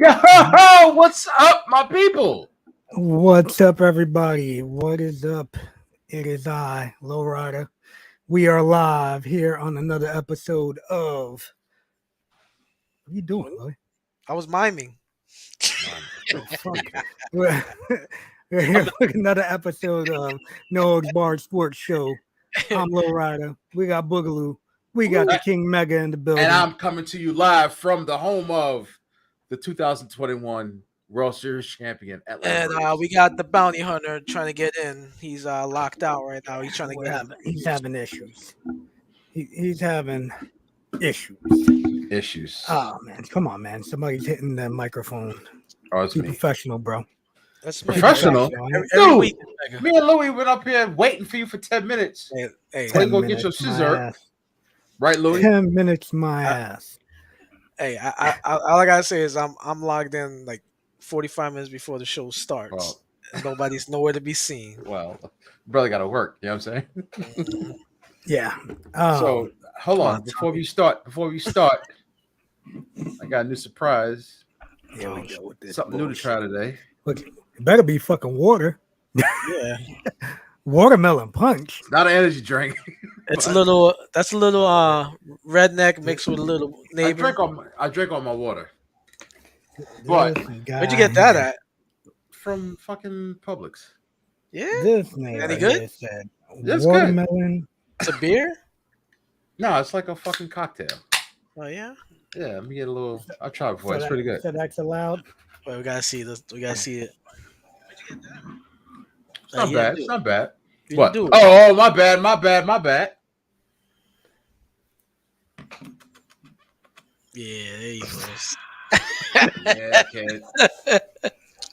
Yo, what's up, my people? What's up, everybody? What is up? It is I, LowRyda. We are live here on another episode of. What are you doing, Lloyd? I was miming. Oh, fuck. We're here with another episode of No Holds Barred Sports Show. I'm LowRyda. We got Boogaloo. We got the King Mega in the building. And I'm coming to you live from the home of the 2021 World Series champion Atlanta. And we got the Bounty Hunter trying to get in. He's locked out right now. He's trying to get in. He's having issues. He's having issues. Oh, man. Come on, man. Somebody's hitting the microphone. Oh, it's Be me. professional, bro. That's Professional? Every week, Me and Louie went up here waiting for you for 10 minutes. Hey, So you go get your scissor. Right, Louie? 10 minutes, my ass. hey, I all I gotta say is I'm logged in like 45 minutes before the show starts. Well. Nobody's nowhere to be seen. Well, brother got to work. You know what I'm saying? Yeah. So, hold on. Before we start, I got a new surprise. Here we go with this Something new to try today. Look, it better be fucking water. Yeah, Watermelon punch. Not an energy drink. it's a little. That's a little redneck mixed with a little neighbor. I drink all my water. But Where'd you get that at? from fucking Publix. Yeah, This name Any right good? here said That's good. watermelon. it's a beer. No, it's like a fucking cocktail. Oh yeah. Yeah, let me get a little. I'll try it before. It's So pretty good. So that's allowed. Wait, we gotta see this. We gotta see it. It's not bad. It's not bad. You What? do it. Oh, my bad. Yeah, there you go. Yeah, kid.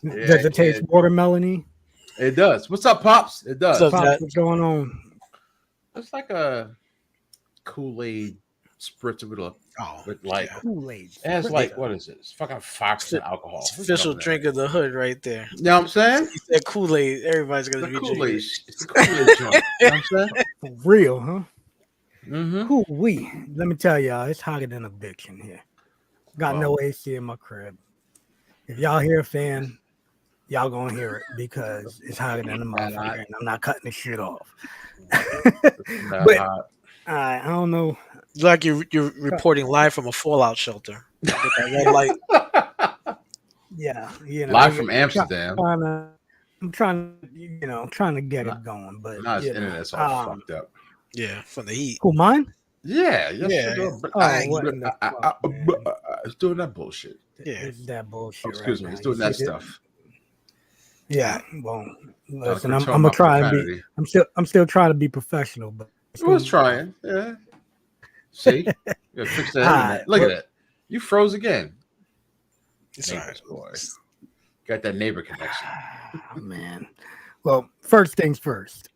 Yeah, Does it taste kid. watermelony? It does. What's up, Pops? It does. So- Pops, what's going on? It's like a Kool-Aid spritzer with like. Kool-Aid. It has like, what is it? It's fucking 5% alcohol. It's official drink of the hood right there. You know what I'm saying? You said Kool-Aid. Everybody's gonna The be Kool-Aid. drinking. It's the Kool-Aid joint. You know what I'm saying? For real, huh? Mm-hmm. Hoo-wee. Let me tell y'all, it's hotter than a bitch in here. Got no Wow. AC in my crib. If y'all hear a fan, y'all gonna hear it because it's hotter than a motherfucker, and I'm not cutting the shit off. But I don't know. Like you're reporting live from a fallout shelter. With that red light. Yeah, you know, Live from Amsterdam. I'm trying to get it going, but Now his you know, internet's all fucked up. Yeah, from the heat. Who, mine? Yeah. Yeah. What in the fuck, man? It's doing that bullshit. Yeah. It's that bullshit. Oh, excuse right me. It's now. doing You that see it? stuff. Yeah. Well, listen, Control I'm my gonna try and be. profanity. I'm still trying to be professional, but I was trying. Yeah. See? You gotta fix that internet. Look at that. You froze again. It's all right. Neighbors, boy. Got that neighbor connection. Oh, man. Well, first things first.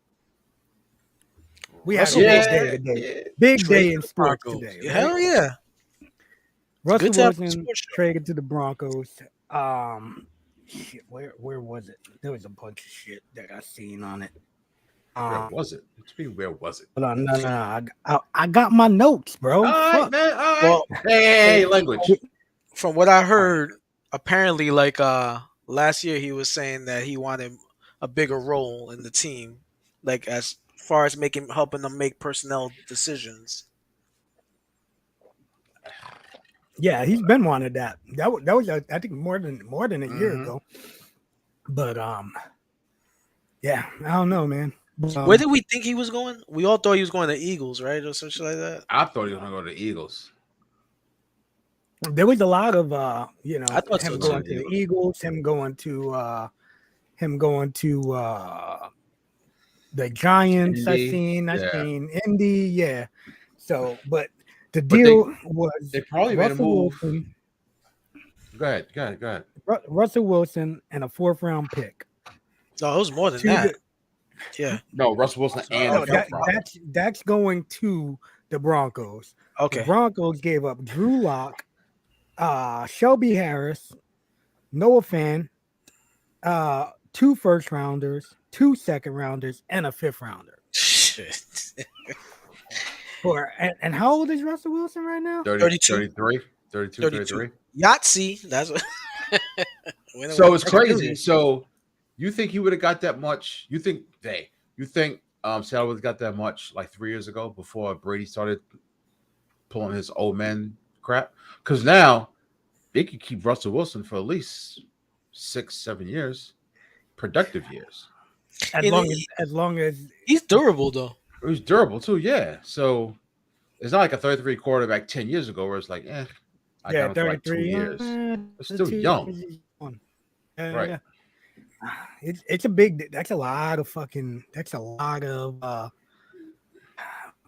We had a Yeah, big day today. Yeah. Big Trade day to in the sports Broncos. today. Yeah, right? hell yeah. Russell good to have a Wilson sports show. traded to the Broncos. Shit, where was it? There was a bunch of shit that I seen on it. Where was it? Where was it? Hold on, no. I got my notes, bro. All right, Fuck. man. All right. Well, Hey, language. from what I heard, apparently, like last year, he was saying that he wanted a bigger role in the team, like as far as helping them make personnel decisions. Yeah, he's been wanted that. That was I think more than a year Mhm. ago. But yeah, I don't know, man. Where did we think he was going? We all thought he was going to Eagles, right, or something like that. I thought he was gonna go to the Eagles. There was a lot of I thought him so, going too. to the Eagles, him going to the Giants. Indy. I Yeah. seen Indy, yeah. So, but the But deal was They probably made a Russell move. Wilson, Go ahead. Russell Wilson, and a 4th round pick. No, it was more than To that. Yeah. No, Russell Wilson and Oh, the fourth round. that's going to the Broncos. The Okay. Broncos gave up Drew Lock, Shelby Harris, Noah Fan, 2 first rounders, 2 second rounders, and a 5th rounder. Shit. And how old is Russell Wilson right now? 32. 32. 33. 32. Yahtzee. That's what. So it's crazy. So you think he would have got that much? You think Seattle would have got that much like 3 years ago before Brady started pulling his old man crap? Because now they could keep Russell Wilson for at least 6-7 years, productive years. As long as he's durable though. It was durable too, yeah. So it's not like a 33 quarterback 10 years ago where it's like, I got him for like 2 years. It's still young. Right. Yeah. It's a big. That's a lot of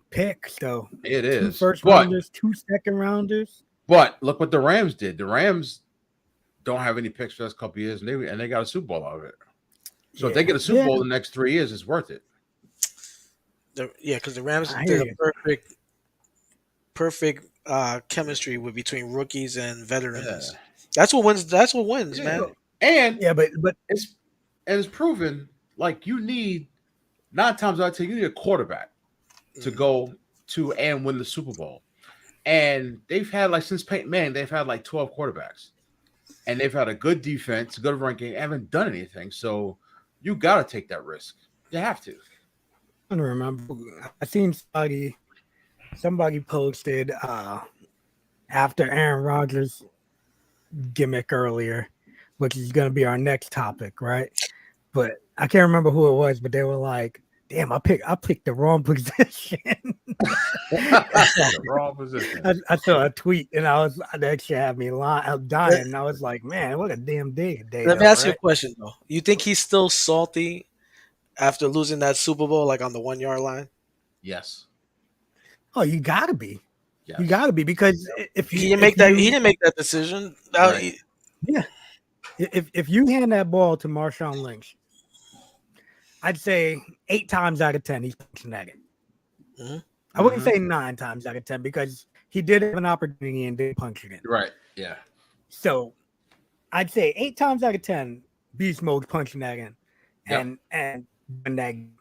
picks though. It is 2 first rounders, 2 second rounders. But look what the Rams did. The Rams don't have any picks for the last couple of years, and they got a Super Bowl out of it. So if they get a Super Bowl in the next 3 years, it's worth it. Because the Rams did a perfect chemistry between rookies and veterans. Yeah. That's what wins, man. And but it's proven like you need 9 times out of 10 you need a quarterback to go to and win the Super Bowl. And they've had like since Peyton Manning, they've had like 12 quarterbacks, and they've had a good defense, a good ranking, haven't done anything. So you got to take that risk. You have to. I don't remember. I seen somebody posted after Aaron Rodgers gimmick earlier, which is going to be our next topic, right? But I can't remember who it was, but they were like, "Damn, I picked the wrong position." The wrong position. I saw a tweet, and that actually had me dying. And I was like, "Man, what a damn day!" Let me ask you a question though. You think he's still salty after losing that Super Bowl, like on the 1 yard line? Yes. Oh, you gotta be. Yes. You gotta be, because if he didn't make that decision. Right. If you hand that ball to Marshawn Lynch, I'd say 8 times out of 10 he's punching at it. Mm-hmm. I wouldn't say 9 times out of 10 because he did have an opportunity and did punch it in. Right. Yeah. So I'd say 8 times out of 10 Beast Mode's punching that in, and win that game.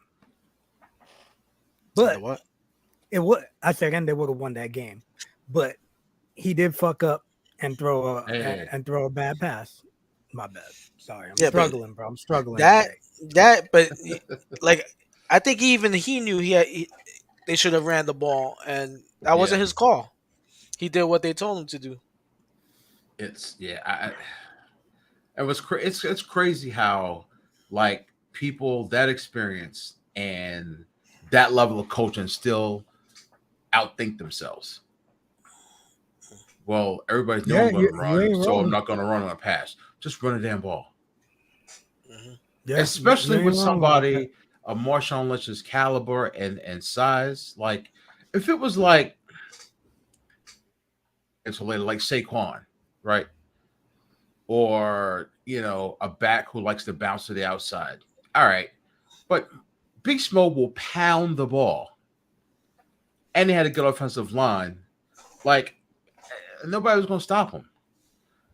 But what? It would. I said, and they would have won that game, but he did fuck up and throw a bad pass. My bad. Sorry, I'm struggling, bro. I'm struggling. But like, I think even he knew they should have ran the ball, and that wasn't his call. He did what they told him to do. It's crazy how like people that experience and that level of coaching still outthink themselves. Well, everybody's knowing I'm going to run, so I'm not going to run on a pass. Just run a damn ball. Mm-hmm. Yeah, especially with somebody of Marshawn Lynch's caliber and size. Like, if it was like Saquon, right? Or, a back who likes to bounce to the outside. All right. But Big Smo will pound the ball. And they had a good offensive line. Like, nobody was going to stop him.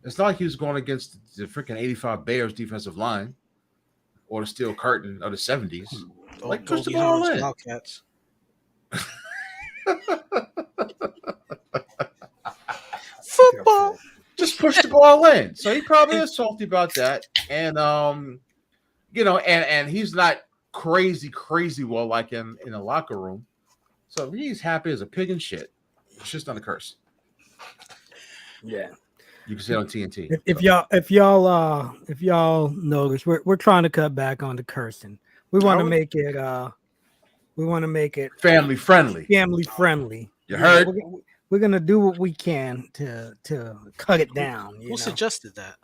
It's not like he was going against the freaking 85 Bears defensive line or the steel curtain of the 70s. Like, push the ball in. Wildcats. Football. Just push the ball in. So he probably is salty about that. And, and he's not crazy well like in the locker room. So he's happy as a pig and shit. It's just not a curse. Yeah. You can say it on TNT. If y'all notice, we're trying to cut back on the cursing. We want to make it family friendly. You heard? We're gonna do what we can to cut it down. Who suggested that?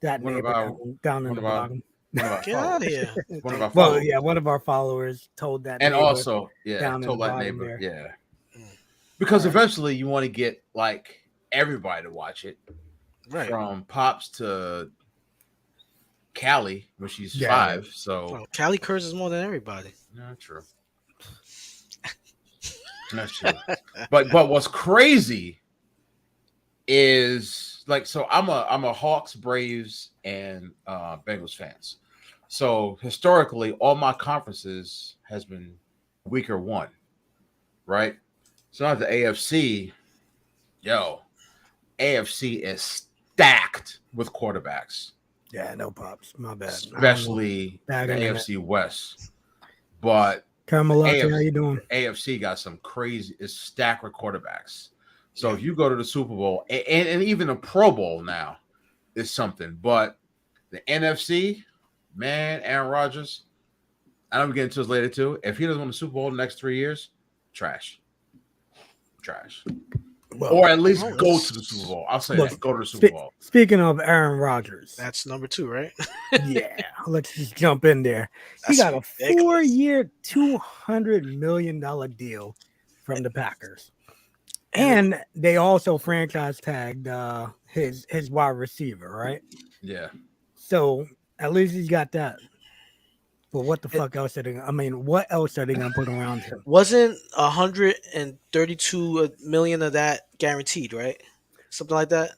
That neighbor down in the bottom. Get out of here. One of our followers told that, and also told that neighbor, because eventually you want to get like everybody to watch it, right? From Pops to Callie when she's 5. So Callie curses more than everybody. Not true. That's true. But what's crazy is like, so I'm a Hawks, Braves, and Bengals fans. So historically, all my conferences has been weaker one, right? So now the AFC, AFC is stacked with quarterbacks, Yeah, no pops. My bad. especially the AFC West. But Carmelate, how you doing? the AFC got some crazy, it's stacked with quarterbacks. So if you go to the Super Bowl and even a Pro Bowl now is something. But the NFC, man, Aaron Rodgers, I know we'll get into this later too. If he doesn't win the Super Bowl in the next 3 years, trash. Well, or at least go to the Super Bowl. I'll say that. Go to the Super Bowl. Speaking of Aaron Rodgers. That's number 2, right? Yeah. Let's just jump in there. He got a 4-year, $200 million deal from the Packers. And they also franchise tagged his wide receiver, right? Yeah. So at least he's got that. But what the fuck else are they? What else are they gonna put around him? Wasn't 132 million of that guaranteed, right? Something like that.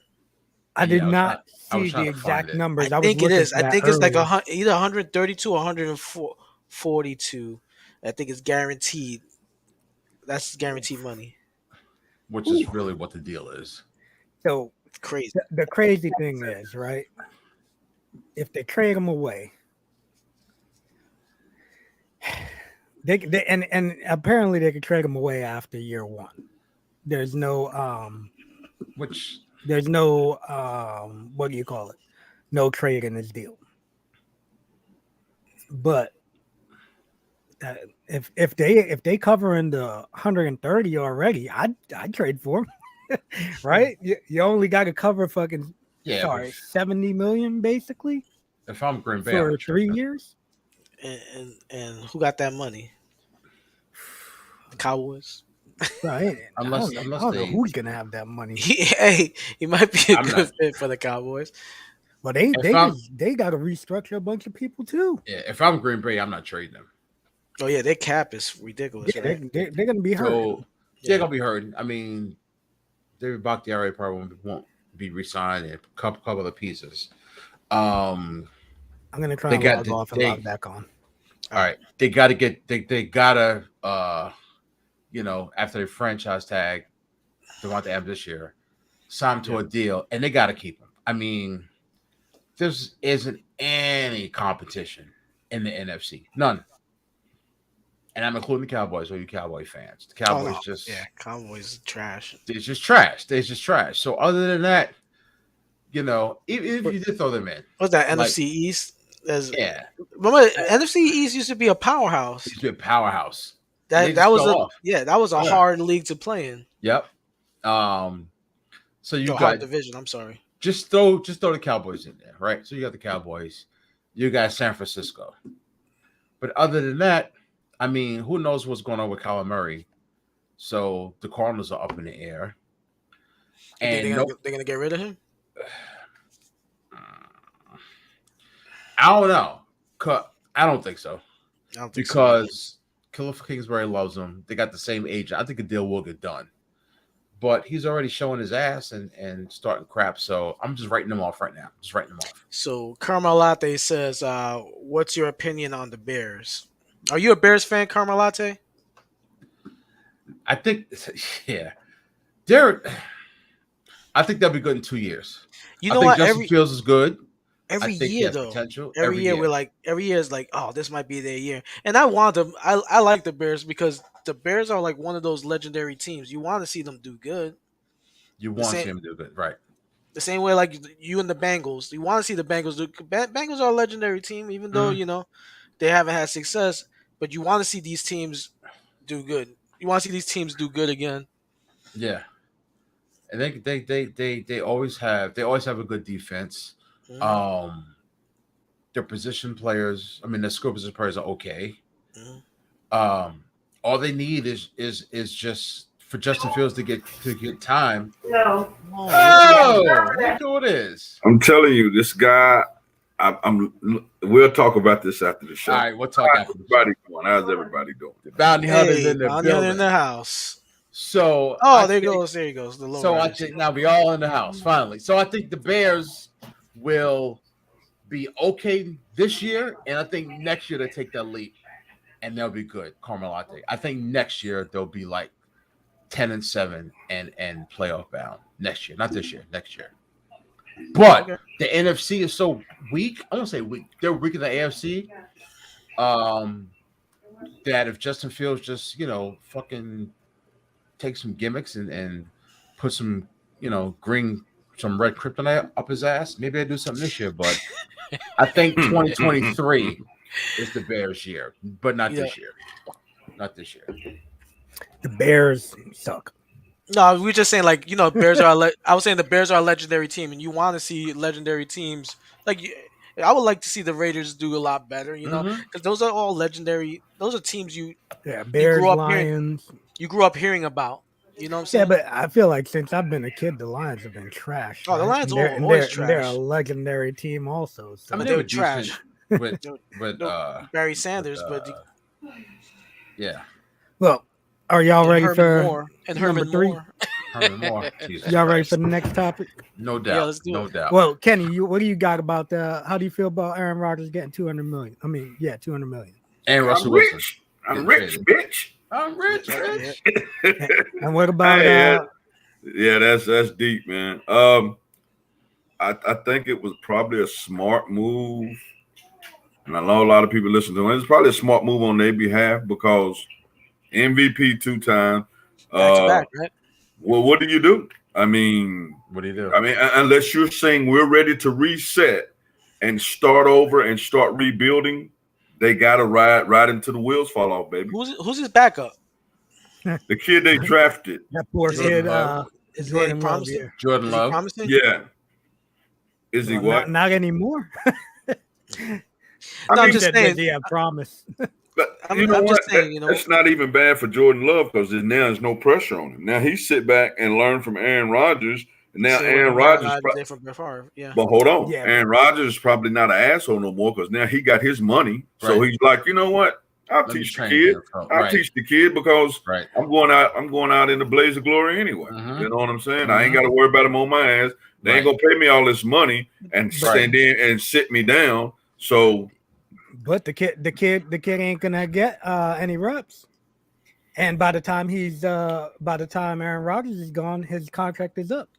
I did not see the exact numbers. I think it is. I think it's like either 132 or 142. I think it's guaranteed. That's guaranteed money. Which is really what the deal is. So crazy. The crazy thing is, right? If they trade him away. And apparently they could trade him away after year 1. There's no what do you call it? No trade in this deal. But if they cover in the 130 already, I'd trade for him. Right? You only got to cover 70 million basically. If I'm Green Bay for 3 years. And who got that money? The Cowboys. Right. Unless I don't know who's gonna have that money. He might be a good fit for the Cowboys. But they got to restructure a bunch of people too. Yeah, if I'm Green Bay, I'm not trading them. Oh yeah, their cap is ridiculous. Yeah, right? they're gonna be hurt. So, they're gonna be hurt. I mean, David Bakhtiari probably won't be re-signed, and a couple of the pieces. I'm gonna try and log off and log back on. All right, they got to get they gotta after they franchise tag Devontae Adams this year, sign him to a deal, and they got to keep him. I mean, there isn't any competition in the NFC, none. And I'm including the Cowboys. Or you Cowboy fans? The Cowboys Cowboys trash. It's just trash. They're just trash. So other than that, even if you did throw them in, what's that NFC East? Remember, NFC East used to be a powerhouse. Used to be a powerhouse. That was a hard league to play in. Yep. So you got hard division. I'm sorry. Just throw the Cowboys in there, right? So you got the Cowboys, you got San Francisco. But other than that, I mean, who knows what's going on with Kyler Murray? So the Cardinals are up in the air. And they're gonna get rid of him. I don't know. I don't think so. Because Cliff Kingsbury loves him. They got the same agent. I think a deal will get done. But he's already showing his ass and starting crap. So I'm just writing him off right now. So Carmelate says, what's your opinion on the Bears? Are you a Bears fan, Carmelate? I think, yeah. I think they'll be good in 2 years. You know what? Justin Fields is good. Every year, though. Every year is like, oh, this might be their year. And I want them. I like the Bears because the Bears are like one of those legendary teams. You want to see them do good. You want to see them do good, right? The same way like you and the Bengals. You want to see the Bengals do. Bengals are a legendary team, even though they haven't had success. But you want to see these teams do good. You want to see these teams do good again. Yeah, and they always have a good defense. Mm-hmm. Their position players, their skill position players are okay. Mm-hmm. All they need is just for Justin Fields to get time. No. Look who it is. I'm telling you, this guy. We'll talk about this after the show. All right, we'll talk after the show. How's everybody doing? The Bounty Hunter's in the building. In the house. So there he goes. There he goes. The so I think now we all in the house finally. So I think the Bears will be okay this year, and I think next year they take that leap, and they'll be good. Carmelate. I think next year they'll be like 10-7 and playoff bound next year, not this year. Next year. But Okay. the NFC is so weak. I won't say weak. They're weaker than the AFC. That if Justin Fields just fucking take some gimmicks and put some some red kryptonite up his ass, maybe they do something this year. But I think 2023 is the Bears' year, but not this year. Not this year. The Bears suck. No, we're just saying Bears are. I was saying the Bears are a legendary team, and you want to see legendary teams. I would like to see the Raiders do a lot better, because those are all legendary. Those are teams Bears, grew up Lions. you grew up hearing about. You know what I'm saying? Yeah, but I feel like since I've been a kid, the Lions have been trash. Oh, the right? Lions And are always and they're a trash. legendary team also. So. I mean, They they were were trash. decent with Barry Sanders, yeah. Well, are y'all and ready Herman for Moore and number Herman 3? Moore. Herman Moore. Jesus Y'all ready Christ. for the next topic? No doubt. Yeah, let's do no it. doubt. Well, Kenny, what do you got about how do you feel about Aaron Rodgers getting 200 million? I mean, yeah, 200 million. And I'm Russell Wilson. rich. I'm rich, bitch. I'm rich. And what about Yeah, that's deep, man. I think it was probably a smart move, and I know a lot of people listen to it. It's probably a smart move on their behalf because MVP 2 times. Back to back, right? Well, what do you do? I mean, What do you do? I mean, unless you're saying we're ready to reset and start over and start rebuilding, they got to ride until the wheels fall off, baby. Who's his backup? The kid they drafted. that poor Jordan kid? Love. Is Is Jordan he Love, promising? yeah. Jordan Is he Love. promising? Yeah. Is he Well, what? Not anymore. No, I I'm mean, just saying. Yeah, promise. but I'm you know just what? saying, That's not even bad for Jordan Love because now there's no pressure on him. Now he sit back and learn from Aaron Rodgers, and now say Aaron what Rodgers. did for Brett Favre. Yeah. But hold on, Yeah. Aaron Rodgers is probably not an asshole no more because now he got his money. So Right. he's like, you know what? I'll Let me teach the train kid. him from- I'll right. teach the kid because Right. I'm going out in the blaze of glory anyway. Mhm. You know what I'm saying? I ain't Mhm. got to worry about him on my ass. They ain't Right. gonna pay me all this money and Right. stand in and sit me down. So But the kid ain't gonna get any reps. And by the time Aaron Rodgers is gone, his contract is up.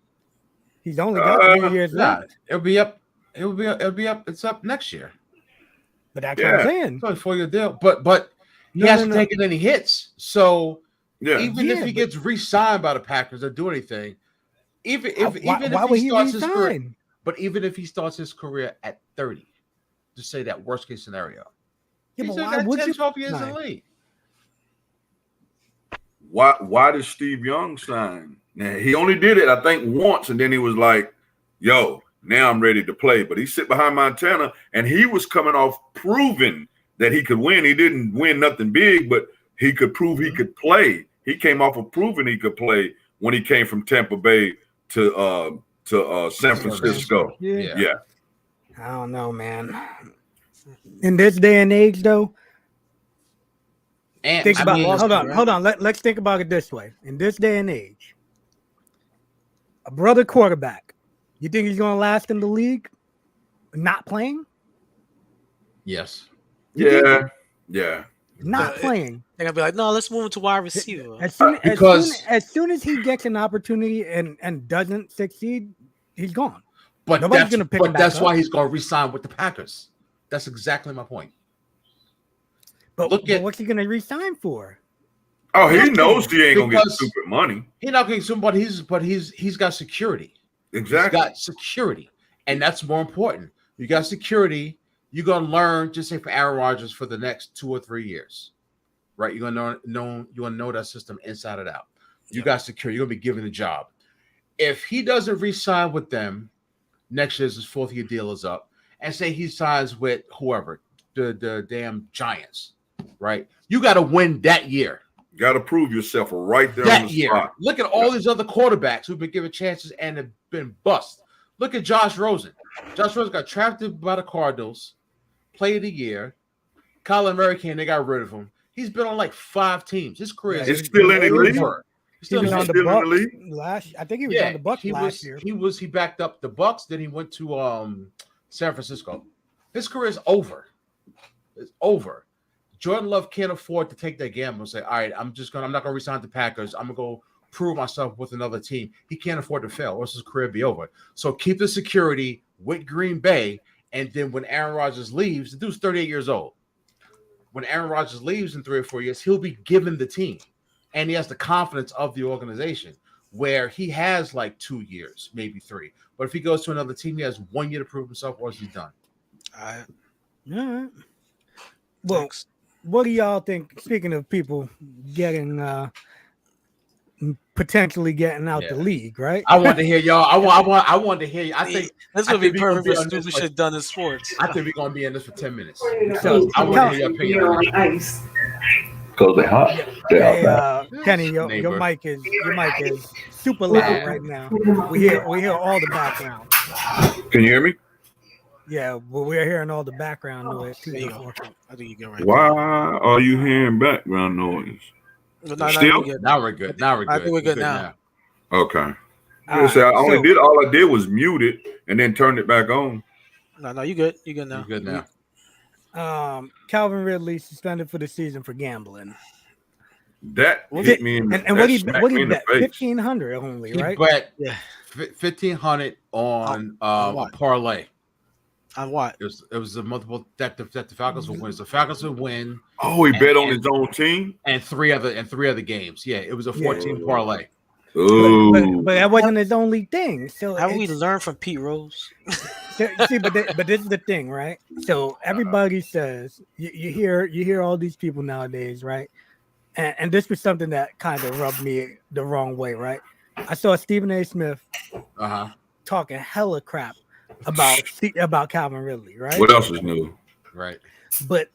He's only got 3 years Nah, left. it'll be up. It'll be up. It's up next year. But that's what I'm saying. It's only a 4-year deal. But he No, hasn't no, no. taken any hits. So yeah, even if he but- gets re-signed by the Packers or do anything, even if why would he he starts his career, resign? but even if he starts his career at 30, to say that worst case scenario, Yeah, he's but still why got would 10, you 12 years in resign? the league. Why did Steve Young sign? Now, he only did it, I think, once, and then he was like, yo, now I'm ready to play. But he sit behind Montana, and he was coming off proving that he could win. He didn't win nothing big, but he could prove he could play. He came off of proving he could play when he came from Tampa Bay to San Francisco. Yeah. I don't know, man. In this day and age, though, And think I about mean, hold on. Let's think about it this way. In this day and age, a brother quarterback, you think he's gonna last in the league not playing? yes. Yeah. Not playing. They're gonna be like, no, let's move him to wide receiver. As soon Because- as soon as he gets an opportunity and doesn't succeed, he's gone. But Nobody's that's, gonna pick him but back that's up. why he's going to re-sign with the Packers. That's exactly my point. But, Look at- what's he gonna resign for? Oh, he knows he ain't gonna get Because- stupid money. He's not getting somebody. He's got security. Exactly. He's got security, and that's more important. You got security. You're gonna learn, just say for Aaron Rodgers, for the next 2 or 3 years, right? You're gonna know that system inside and out. You got security. You're gonna be given the job. If he doesn't re-sign with them, next year's his 4th-year deal is up, and say he signs with whoever, the damn Giants, right? You got to win that year. Got to prove yourself right there on That the year. spot. Look at all these other quarterbacks who've been given chances and have been bust. Look at Josh Rosen. Josh Rosen got drafted by the Cardinals, played a year. Kyler Murray came, they got rid of him. He's been on like 5 teams. His career Yeah, is It's still in the league. over. He's He still was in on the the still in the Bucks league? last. I think he was on the Bucks last year. He backed up the Bucks. Then he went to San Francisco. His career is over. It's over. Jordan Love can't afford to take that gamble and say, "All right, I'm not going to resign the Packers. I'm going to go prove myself with another team. He can't afford to fail, or else his career be over. So keep the security with Green Bay, and then when Aaron Rodgers leaves, the dude's 38 years old. When Aaron Rodgers leaves in 3 or 4 years, he'll be given the team, and he has the confidence of the organization, where he has like 2 years, maybe 3. But if he goes to another team, he has 1 year to prove himself, or is he done? All right. All right. Well, Thanks. what do y'all think? Speaking of people getting potentially getting out the league, right? I want to hear y'all. I want to hear you. I think This would be perfect for stupid shit done in sports. I think we're gonna be in this for 10 minutes. So, I want to hear your opinion on it. Ice. Because they're hot. Hey, Kenny, your mic is super loud right now. We hear all the background. Can you hear me? Yeah, well, we're hearing all the background noise too. There you go. I think you get right. Why are you hearing background noise? No, Still? Now we're good. I think we're good now. Okay. All So right, all I did was mute it and then turn it back on. No, you good. You good now. You're good now. Calvin Ridley suspended for the season for gambling. That hit me in And what he bet? 1500 1,500 only, He right? bet Yeah. 1,500 on a parlay. On what? It was a multiple that the Falcons would win. The Falcons would win. Oh, he bet on his own team? And three other games. Yeah, it was a 14 parlay. Oh, But that wasn't his only thing. So How we learn from Pete Rose? see, but this is the thing, right? So everybody says you hear all these people nowadays, right? And this was something that kind of rubbed me the wrong way, right? I saw Stephen A. Smith talking hella crap about Calvin Ridley, right? what else is new? Right. But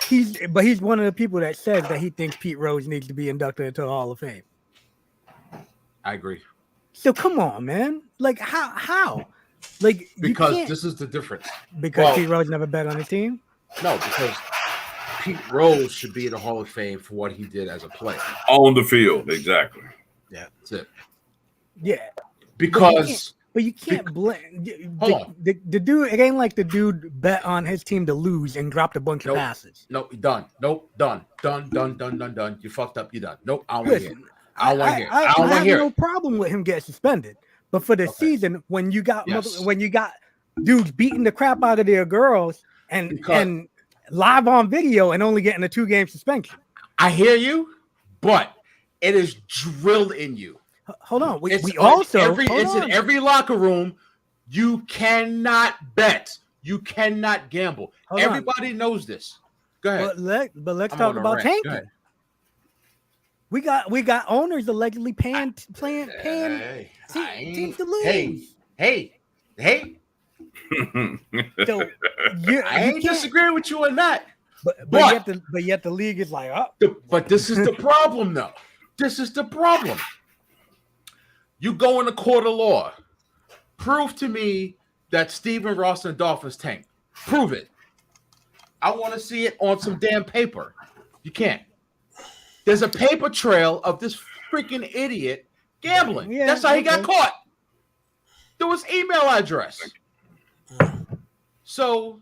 he's one of the people that says that he thinks Pete Rose needs to be inducted into the Hall of Fame. I agree. So come on, man. Like how? Like Because this is the difference. Because Pete Rose never bet on the team? No, because Pete Rose should be in the Hall of Fame for what he did as a player. On the field, exactly. Yeah, that's it. Yeah. Because But you can't blame Hold the dude. It ain't like the dude bet on his team to lose and dropped a bunch of passes. Nope, done. Nope, done. Done. You fucked up. You done. Nope, I don't want to hear it. I don't want to hear it. I don't want to hear no it. problem with him getting suspended, but for the season, when you got dudes beating the crap out of their girls and live on video and only getting a 2-game suspension. I hear you, but it is drilled in you. Hold on. It's in every locker room. You cannot bet. You cannot gamble. Everybody knows this. Go ahead. But let's talk about tanking. We got owners allegedly paying teams to lose. Hey. So I ain't disagreeing with you on that. But yet the league is like, But this is the problem, though. This is the problem. You go in a court of law. Prove to me that Stephen Ross and Dolphins tank. Prove it. I want to see it on some damn paper. You can't. There's a paper trail of this freaking idiot gambling. Yeah, that's how he got caught. There was email address. So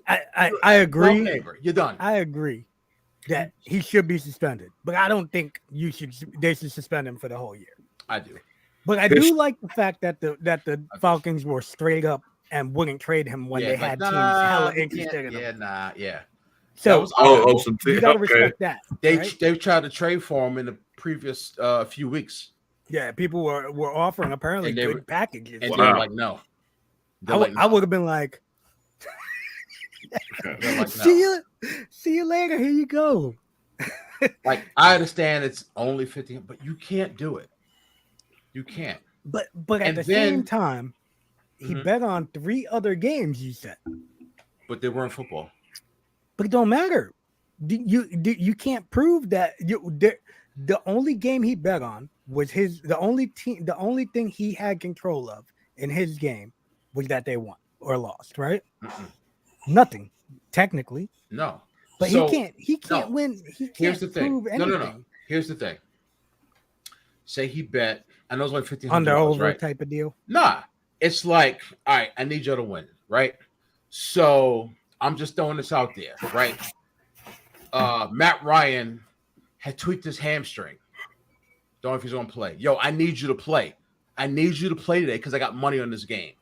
I agree. Neighbor, you're done. I agree that he should be suspended, but I don't think they should suspend him for the whole year. I do. But I do like the fact that the Falcons were straight up and wouldn't trade him when they had teams hella interested in him. So you gotta respect that. They tried to trade for him in the previous few weeks. Yeah, people were offering apparently good packages. And they were like, no. I would have been like, see you later. Here you go. Like, I understand it's only 15, but you can't do it. You can't. But at the same time, he bet on 3 other games. You said, but they weren't football. But it don't matter. You can't prove that. The only game he bet on was the only thing he had control of in his game was that they won or lost, right? Nothing, technically. No. But he can't win. He can't Here's the thing. prove anything. No. Here's the thing. Say he bet, I know it's like $1,500. Under over right? type of deal. Nah. It's like, all right, I need you to win, right? So I'm just throwing this out there, right? Matt Ryan had tweaked his hamstring. Don't know if he's going to play. Yo, I need you to play. I need you to play today because I got money on this game.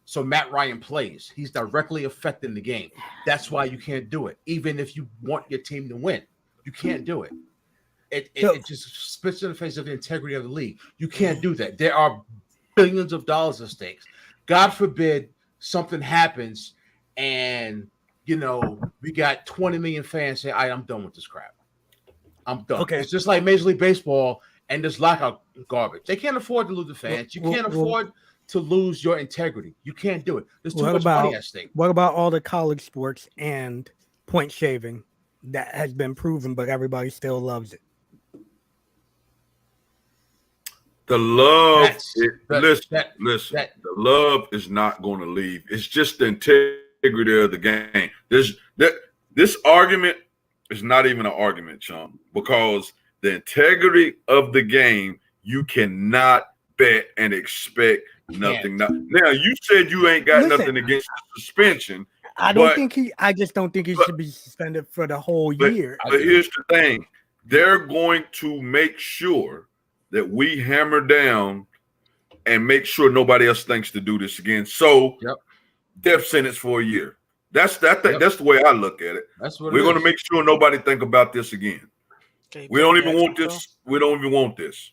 So Matt Ryan plays. He's directly affecting the game. That's why you can't do it. Even if you want your team to win, you can't do it. It just spits in the face of the integrity of the league. You can't do that. There are billions of dollars at stake. God forbid something happens and, we got 20 million fans say, I'm done with this crap. I'm done. Okay. It's just like Major League Baseball and this lockout garbage. They can't afford to lose the fans. You can't afford to lose your integrity. You can't do it. There's too much money at stake. What about all the college sports and point shaving that has been proven, but everybody still loves it? The love, listen. The love is not going to leave. It's just the integrity of the game. This argument is not even an argument, chum, because the integrity of the game, you cannot bet and expect nothing. Now, you said you ain't got nothing against the suspension. I just don't think he should be suspended for the whole year. But here's the thing: they're going to make sure that we hammer down and make sure nobody else thinks to do this again. So, death sentence for a year. That's the way I look at it. That's what we're going to make sure nobody think about this again. We don't even want this. We don't even want this.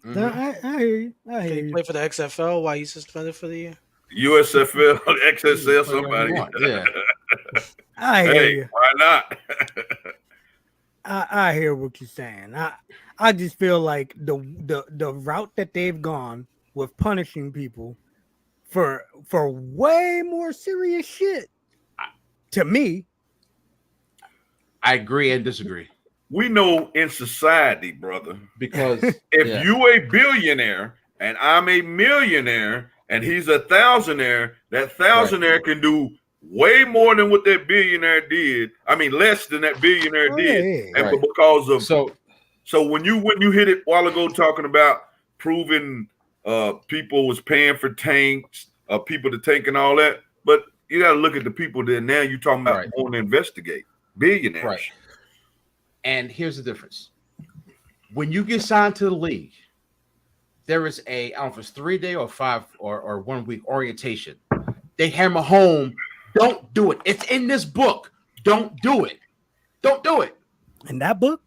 Mm-hmm. No, I hear you. I hear you. Play for the XFL while he's suspended for the year. USFL, XSL, somebody. Yeah. I hear you. Why not? I hear what you're saying. I just feel like the route that they've gone with punishing people for way more serious shit. To me, I agree and disagree. We know in society, brother, because if you a billionaire and I'm a millionaire and he's a thousandaire, that thousandaire can do way more than what that billionaire did. I mean, less than that billionaire did. And because of so when you hit it a while ago talking about proving people was paying for tanks, people to tank and all that, but you got to look at the people that now you're talking about going to investigate billionaires. Right. And here's the difference. When you get signed to the league, there is I don't know if it's 3-day or 5 or 1 week orientation. They hammer home, don't do it. It's in this book. Don't do it. Don't do it. In that book?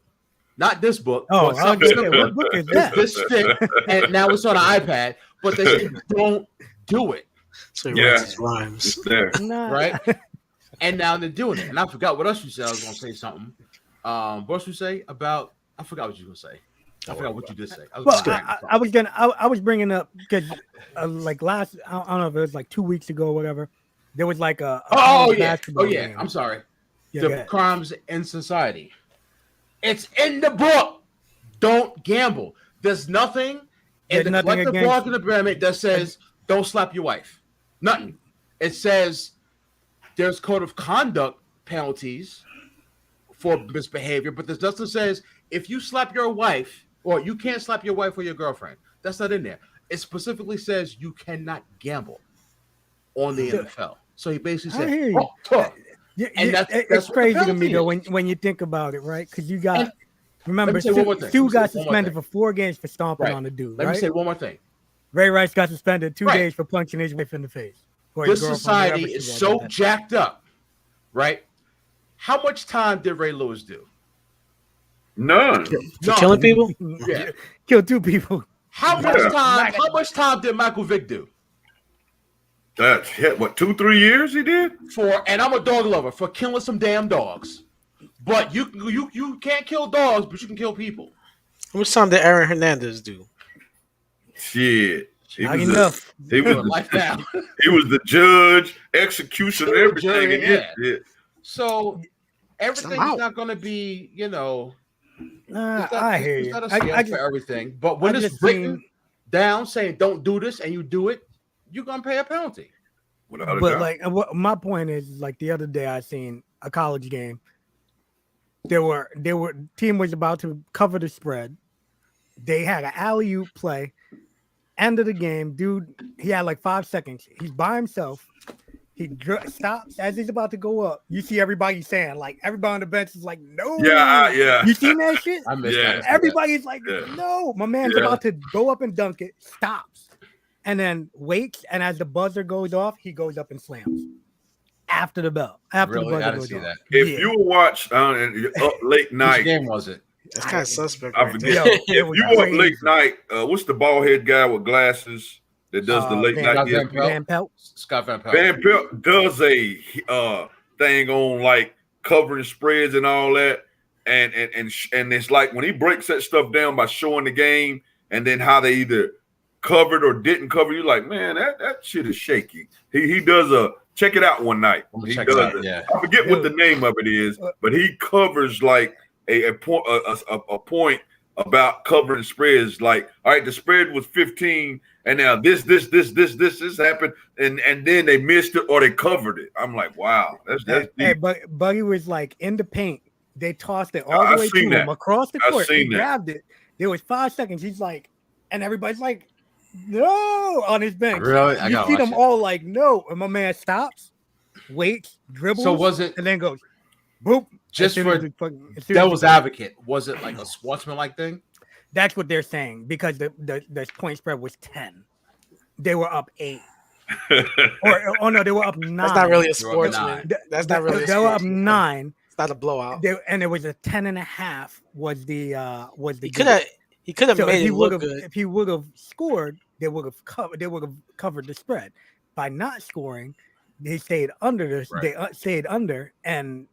Not this book. Oh, what book is that? This thick, and now it's on an iPad, but they say don't do it. So he writes his rhymes. There. Right? And now they're doing it. And I forgot what else you said. I was going to say something. What else you say about? I forgot what you were going to say. I forgot what you did say. I was bringing up because like last, I don't know if it was like 2 weeks ago or whatever. There was like a basketball game. I'm sorry. Yeah, the crimes in society. It's in the book. Don't gamble. There's nothing in the collective bargaining agreement that says don't slap your wife. Nothing. It says there's code of conduct penalties for misbehavior, but there's nothing that says if you slap your wife, or you can't slap your wife or your girlfriend. That's not in there. It specifically says you cannot gamble on the NFL. So he basically said, I hear you. And that's crazy to me though when you think about it, right? Because you got remember Stu got suspended for 4 games for stomping on the dude. Let me say one more thing. Ray Rice got suspended 2 days for punching his wife in the face. This society is so jacked up, right? How much time did Ray Lewis do? None. For killing people? Yeah. Killed 2 people. How much time did Michael Vick do? That's what 2-3 years he did? And I'm a dog lover, for killing some damn dogs. But you can't kill dogs, but you can kill people. How much time did Aaron Hernandez do? Shit. He was the judge, executioner, everything. So everything's not going to be, I hear you. It's not a scale for everything. But when it's written down saying don't do this and you do it, you're going to pay a penalty. But like my point is, like the other day I seen a college game. Team was about to cover the spread. They had an alley-oop play. End of the game, dude, he had like 5 seconds. He's by himself. He stops as he's about to go up. You see everybody saying, like, everybody on the bench is like, no. Yeah. You seen that shit? I missed Yeah. that. Everybody's like, no. My man's about to go up and dunk it, stops, and then waits. And as the buzzer goes off, he goes up and slams after the bell. After Really? the I buzzer didn't goes see off. that. If you watch up late Which night, game was it? That's kind of suspect. I Right forget. there. Yo, If was you up crazy. late night, what's the bald head guy with glasses that does the late Van- night? Van Pelt. Van Pelt. Scott Van Pelt. Van Pelt does a thing on like covering spreads and all that, and it's like when he breaks that stuff down by showing the game and then how they either covered or didn't cover. You're like, man, that shit is shaky. He does a check it out one night. I'm gonna He check it does out, it. yeah. I forget what the name of it is, but he covers like a point about covering spreads. Like, all right, the spread was 15, and now this happened, and then they missed it or they covered it. I'm like, wow, that's Hey, deep. Buggy was like in the paint. They tossed it all the I've way seen to that. him across the I've court. He seen that. grabbed it. There was 5 seconds. He's like, and everybody's like, no, on his bench. Really? I You gotta see watch them it. all like, no. And my man stops, waits, dribbles, So was it and then goes, boop. just As soon as for he fucking- as soon as he devil's goes. advocate? Was it like a sportsman-like thing? That's what they're saying because the point spread was 10. They were up 8. or no, they were up 9. That's not really a You're up sportsman. 9. That's not really. They were up sportsman. 9. It's not a blowout. And it was a 10.5 was the He could have. He could have So made if he it would look have, good. if he would have scored, they would have covered. They would have covered the spread. By not scoring, they stayed under. Right. They stayed under, and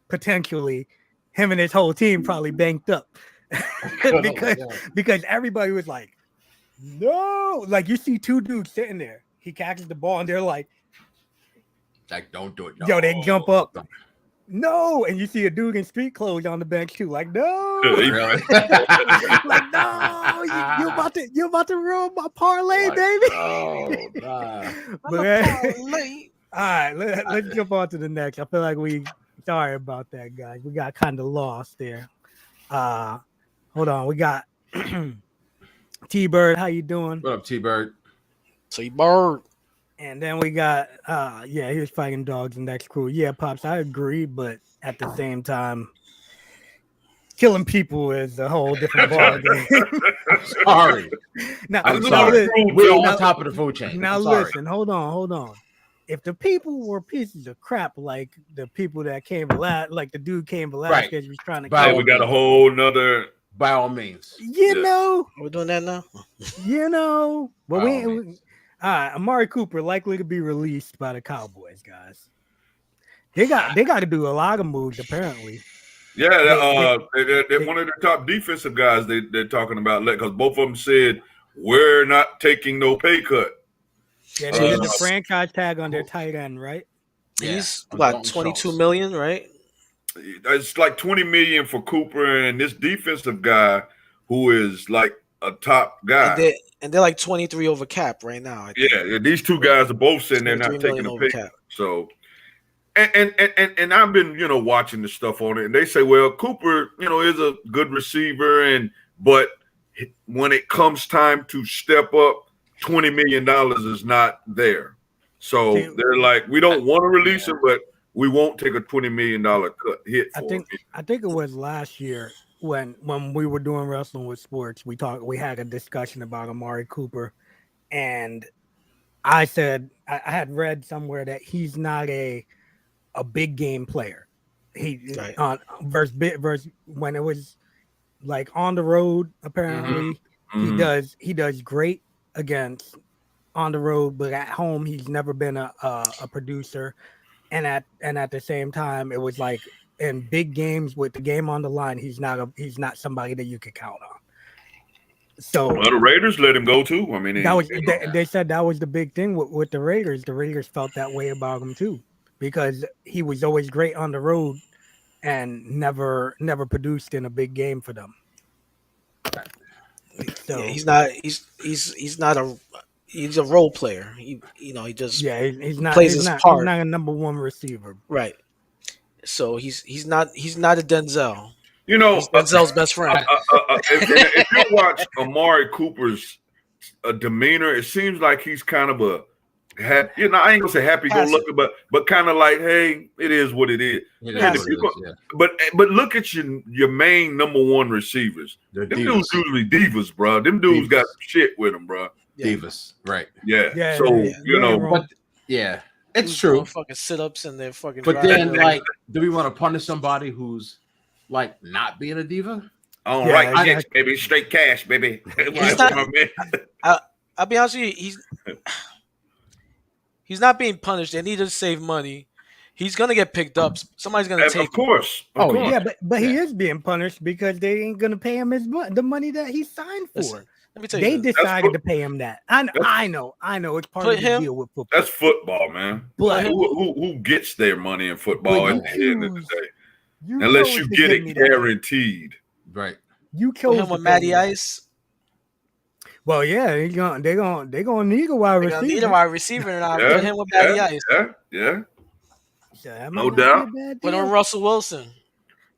potentially, him and his whole team probably banked up because everybody was like, "No!" Like you see 2 dudes sitting there. He catches the ball, and they're like, Like, don't do it. "Yo!" They No. jump up. No, and you see a dude in street clothes on the bench too. Like, no, Really? like no, you're about to ruin my parlay, Like, baby. oh, nah. But, all right, let's jump on to the next. I feel like sorry about that, guys. We got kind of lost there. Hold on, we got T-Bird. How you doing? What up, T-Bird? T-Bird. And then we got he was fighting dogs, and that's cool. Yeah, Pops, I agree, but at the same time, killing people is a whole different ballgame. Sorry. now, I'm now sorry. li- We're on now- top of the food chain. Now I'm sorry. listen, hold on. If the people were pieces of crap, like the people that came like the dude came Velasquez was trying to By Yeah, kill, we got a whole nother. By all means. you know, We're doing that now. but By all we means. Amari Cooper likely to be released by the Cowboys, guys. They got to do a lot of moves apparently. Yeah, they're one of the top defensive guys they're talking about, because both of them said we're not taking no pay cut. Yeah, they did the Uh, franchise tag on their tight end, right? Yeah, He's on about Dalton 22 Schultz. million, right? It's like $20 million for Cooper and this defensive guy who is like a top guy. And they're like 23 over cap right now. I think. Yeah, these 2 guys are both saying they're not 23 taking million a over pay cap. cut. So, and I've been watching the stuff on it, and they say, well, Cooper is a good receiver, but when it comes time to step up, $20 million is not there. So they're like, we don't want to release him, but we won't take a $20 million hit for him. I think it was last year when we were doing Wrestling with Sports, we had a discussion about Amari Cooper, and I said I had read somewhere that he's not a big game player. He Right. on versus when it was like on the road, apparently Mhm. he does great against on the road, but at home he's never been a producer. And at the same time, it was like in big games with the game on the line, he's not somebody that you could count on. So Well, the Raiders let him go too. I mean, that was they said that was the big thing with the Raiders. The Raiders felt that way about him too, because he was always great on the road and never produced in a big game for them. So Yeah, he's a role player. He just he's not plays he's his not, part. he's not a number one receiver. right. So he's not a Denzel. you know, He's Denzel's best friend. if you watch Amari Cooper's demeanor, it seems like he's kind of you know, I ain't gonna say happy go lucky, but kind of like, hey, it is what it is. But look at your main number one receivers. Them dudes usually divas, bro. Them dudes got shit with them, bro. Divas, right? Yeah. So you know, but it's true. Fucking sit-ups and they're fucking. But then, like, do we want to punish somebody who's like not being a diva? All right, baby, straight cash, baby. I'll be honest with you, he's not being punished. They need to save money. He's gonna get picked up. Somebody's gonna take. Of course. Yeah, but he is being punished because they ain't gonna pay him the money that he signed for. Listen, let me tell you, they decided to pay him that. I know. It's part of the deal with football. That's football, man. But who gets their money in football at the end of the day? Unless you get it guaranteed, right? You killed him with Matty Ice. Well, yeah, they're gonna need a wide receiver. Need a wide receiver, and I'll put him with Matty Ice. Yeah. No doubt. Put on Russell Wilson.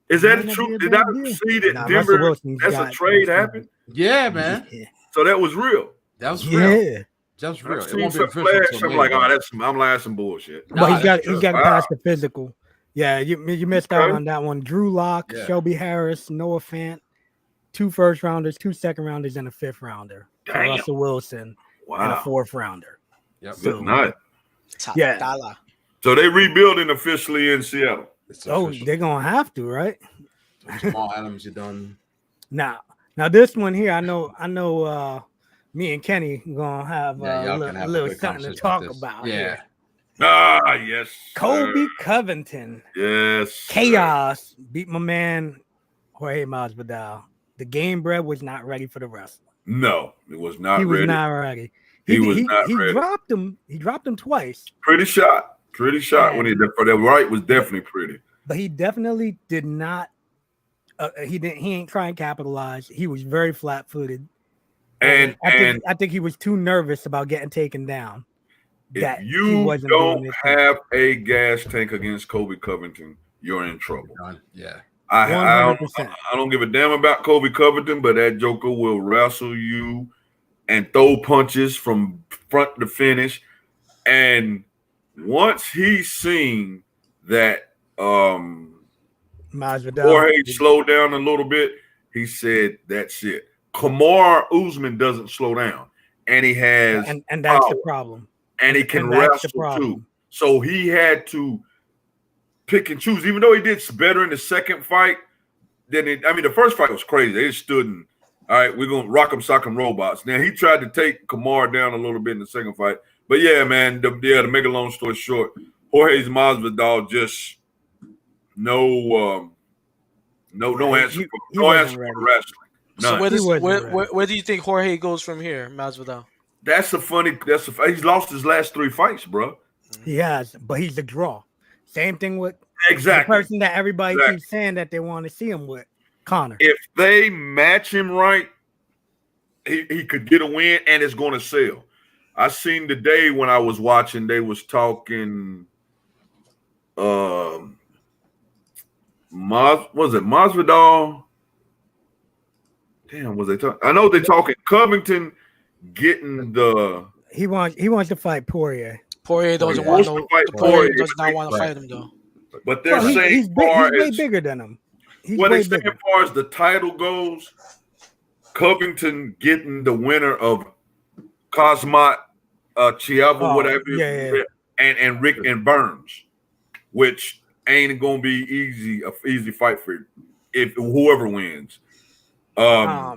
Is that true? Did I see that Denver? That's a trade happened. Yeah, man. So that was real. That was real. Yeah. That was real. It won't be official. I'm like, I'm lying some bullshit. But he's got to pass the physical. Yeah, you missed out on that one. Drew Lock, Shelby Harris, Noah Fant, 2 first-rounders, 2 second-rounders, and a 5th-rounder. Russell Wilson and a 4th-rounder. Yep. So, nice. Dollar. So they rebuilding officially in Seattle. They're gonna have to, right? Jamal Adams, you're done. Now this one here, I know. Me and Kenny gonna have a little something to talk about. Yeah. Yes. Kobe Covington. Yes. Chaos beat my man Jorge Masvidal. The game bread was not ready for the wrestling. No, it was not ready. He was not ready. He was not ready. He dropped him twice. Pretty shot when he did for that right was definitely pretty. But he definitely did not. He ain't trying to capitalize. He was very flat-footed. And I think he was too nervous about getting taken down. If you don't have a gas tank against Kobe Covington, you're in trouble. Yeah. I don't give a damn about Kobe Covington, but that joker will wrestle you and throw punches from front to finish. And once he's seen that Masvidal Jorge slowed down a little bit, he said, that's it. Kamaru Usman doesn't slow down. And he has and that's the problem. And he can wrestle too. So he had to pick and choose, even though he did better in the second fight. The first fight was crazy. They just stood and, all right, we're going to rock 'em, sock 'em robots. Now, he tried to take Kamaru down a little bit in the second fight. But, yeah, man, to make a long story short, Jorge Masvidal just no answer for wrestling. None. So where do you think Jorge goes from here, Masvidal? He's lost his last 3 fights, bro. He has, but he's a draw. Same thing with the person that everybody keeps saying that they want to see him with, Conor. If they match him right, he could get a win and it's going to sell. I seen today when I was watching, they was talking Masvidal? Damn, was they talking? I know they're talking Covington getting the. He wants to fight Poirier. Poirier doesn't want to fight Poirier. Does not want to fight him though. But they're saying he's way bigger than him. As far as the title goes, Covington getting the winner of Khamzat whatever, and Rick and Burns, which ain't gonna be easy fight for if whoever wins. I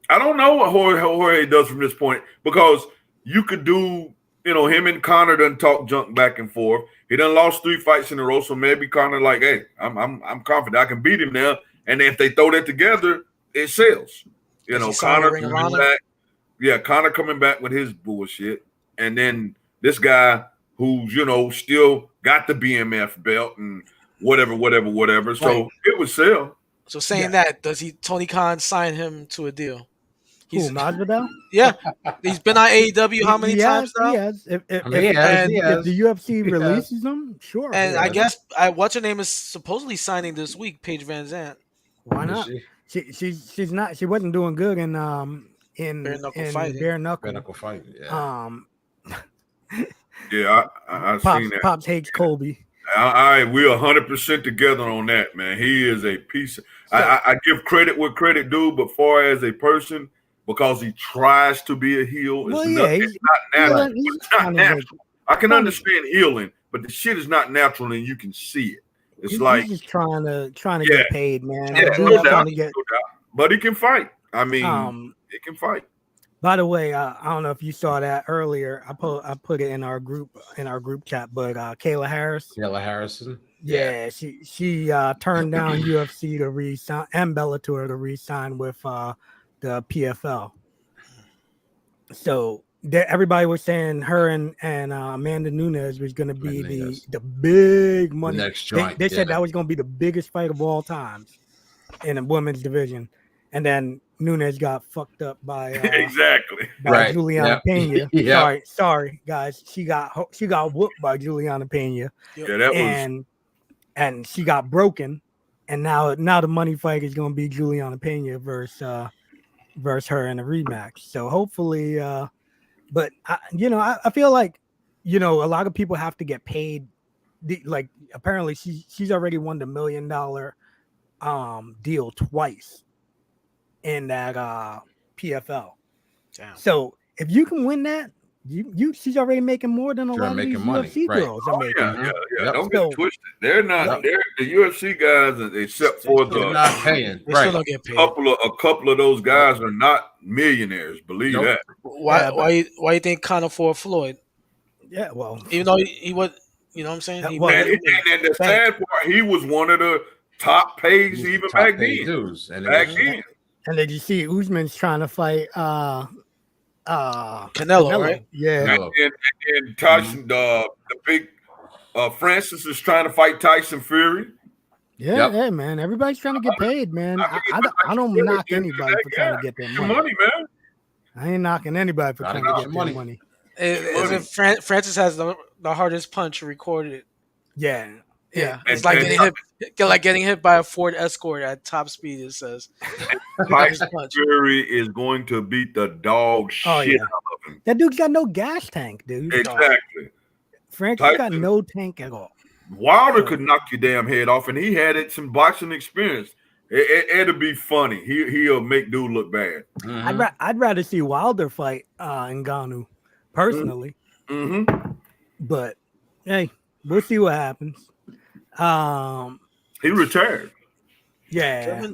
don't know what Jorge does from this point, because you could do, him and Conor done talk junk back and forth. He done lost 3 fights in a row, so maybe Conor like, hey, I'm confident I can beat him now. And if they throw that together, it sells. Conor coming back. Yeah, Conor coming back with his bullshit. And then this guy who's, still got the BMF belt and whatever. So it would sell. So saying that, does Tony Khan sign him to a deal? Masvidal? Yeah. He's been on AEW how many times now? He has. If the UFC releases him, sure. And I guess what's her name is supposedly signing this week, Paige Van Zandt. Why not? She's not. She wasn't doing good in bare knuckle fight. Yeah. Yeah, I Pops, seen that. Pops hates Kobe. We're 100% together on that, man. He is a piece. I give credit where credit due, but far as a person, because he tries to be a heel, Well, it's yeah, not natural. he's It's not trying to make- natural. I can understand healing, but the shit is not natural, and you can see it. It's he's like just trying to Yeah. get paid, man. yeah, That no dude's doubt, trying to get. no doubt. But he can fight. I mean, he can fight. By the way, I don't know if you saw that earlier. I put it in our group chat, but Kayla Harris. Kayla Harrison. Yeah, she turned down UFC to re-sign and Bellator to re-sign with the PFL. So everybody was saying her and Amanda Nunes was going to be the big money. The next joint. They said that was going to be the biggest fight of all times in a women's division, and then Nunes got fucked up by Exactly. by Juliana Pena. Yep. Sorry, guys. She got whooped by Juliana Pena. Yeah, that was. And she got broken, and now the money fight is going to be Juliana Pena versus her in a rematch. So hopefully, but I feel like a lot of people have to get paid. Like apparently she's already won the $1 million deal twice in that PFL. Damn. So if you can win that, she's already making more than a lot of these UFC girls are making. Yeah. Yep. Don't get twisted. They're not. They're the UFC guys, except for They're not paying. They still don't get paid. a couple of those guys are not millionaires. Believe that. Why you think Conor fought Floyd? Yeah, well, Even though he was, you know what I'm saying? And the sad part, he was one of the top pays even back then. Dudes. And and did you see Usman's trying to fight Canelo, right? Yeah. And Tyson, the big Francis is trying to fight Tyson Fury. Yeah, yeah, man. Everybody's trying to get paid, man. I don't knock anybody for trying to get their money. Man. I ain't knocking anybody for trying to get their money. Francis has the hardest punch recorded. Yeah. It's like getting hit by a Ford Escort at top speed. It says Tyson Fury is going to beat the dog shit out of him. That dude's got no gas tank, dude. Exactly. Francis got no tank at all. Wilder could knock your damn head off, and he had some boxing experience. It'll be funny. He'll make dude look bad. Mm-hmm. I'd rather see Wilder fight Ngannou personally. Mm-hmm. But hey, we'll see what happens. He retired. Yeah.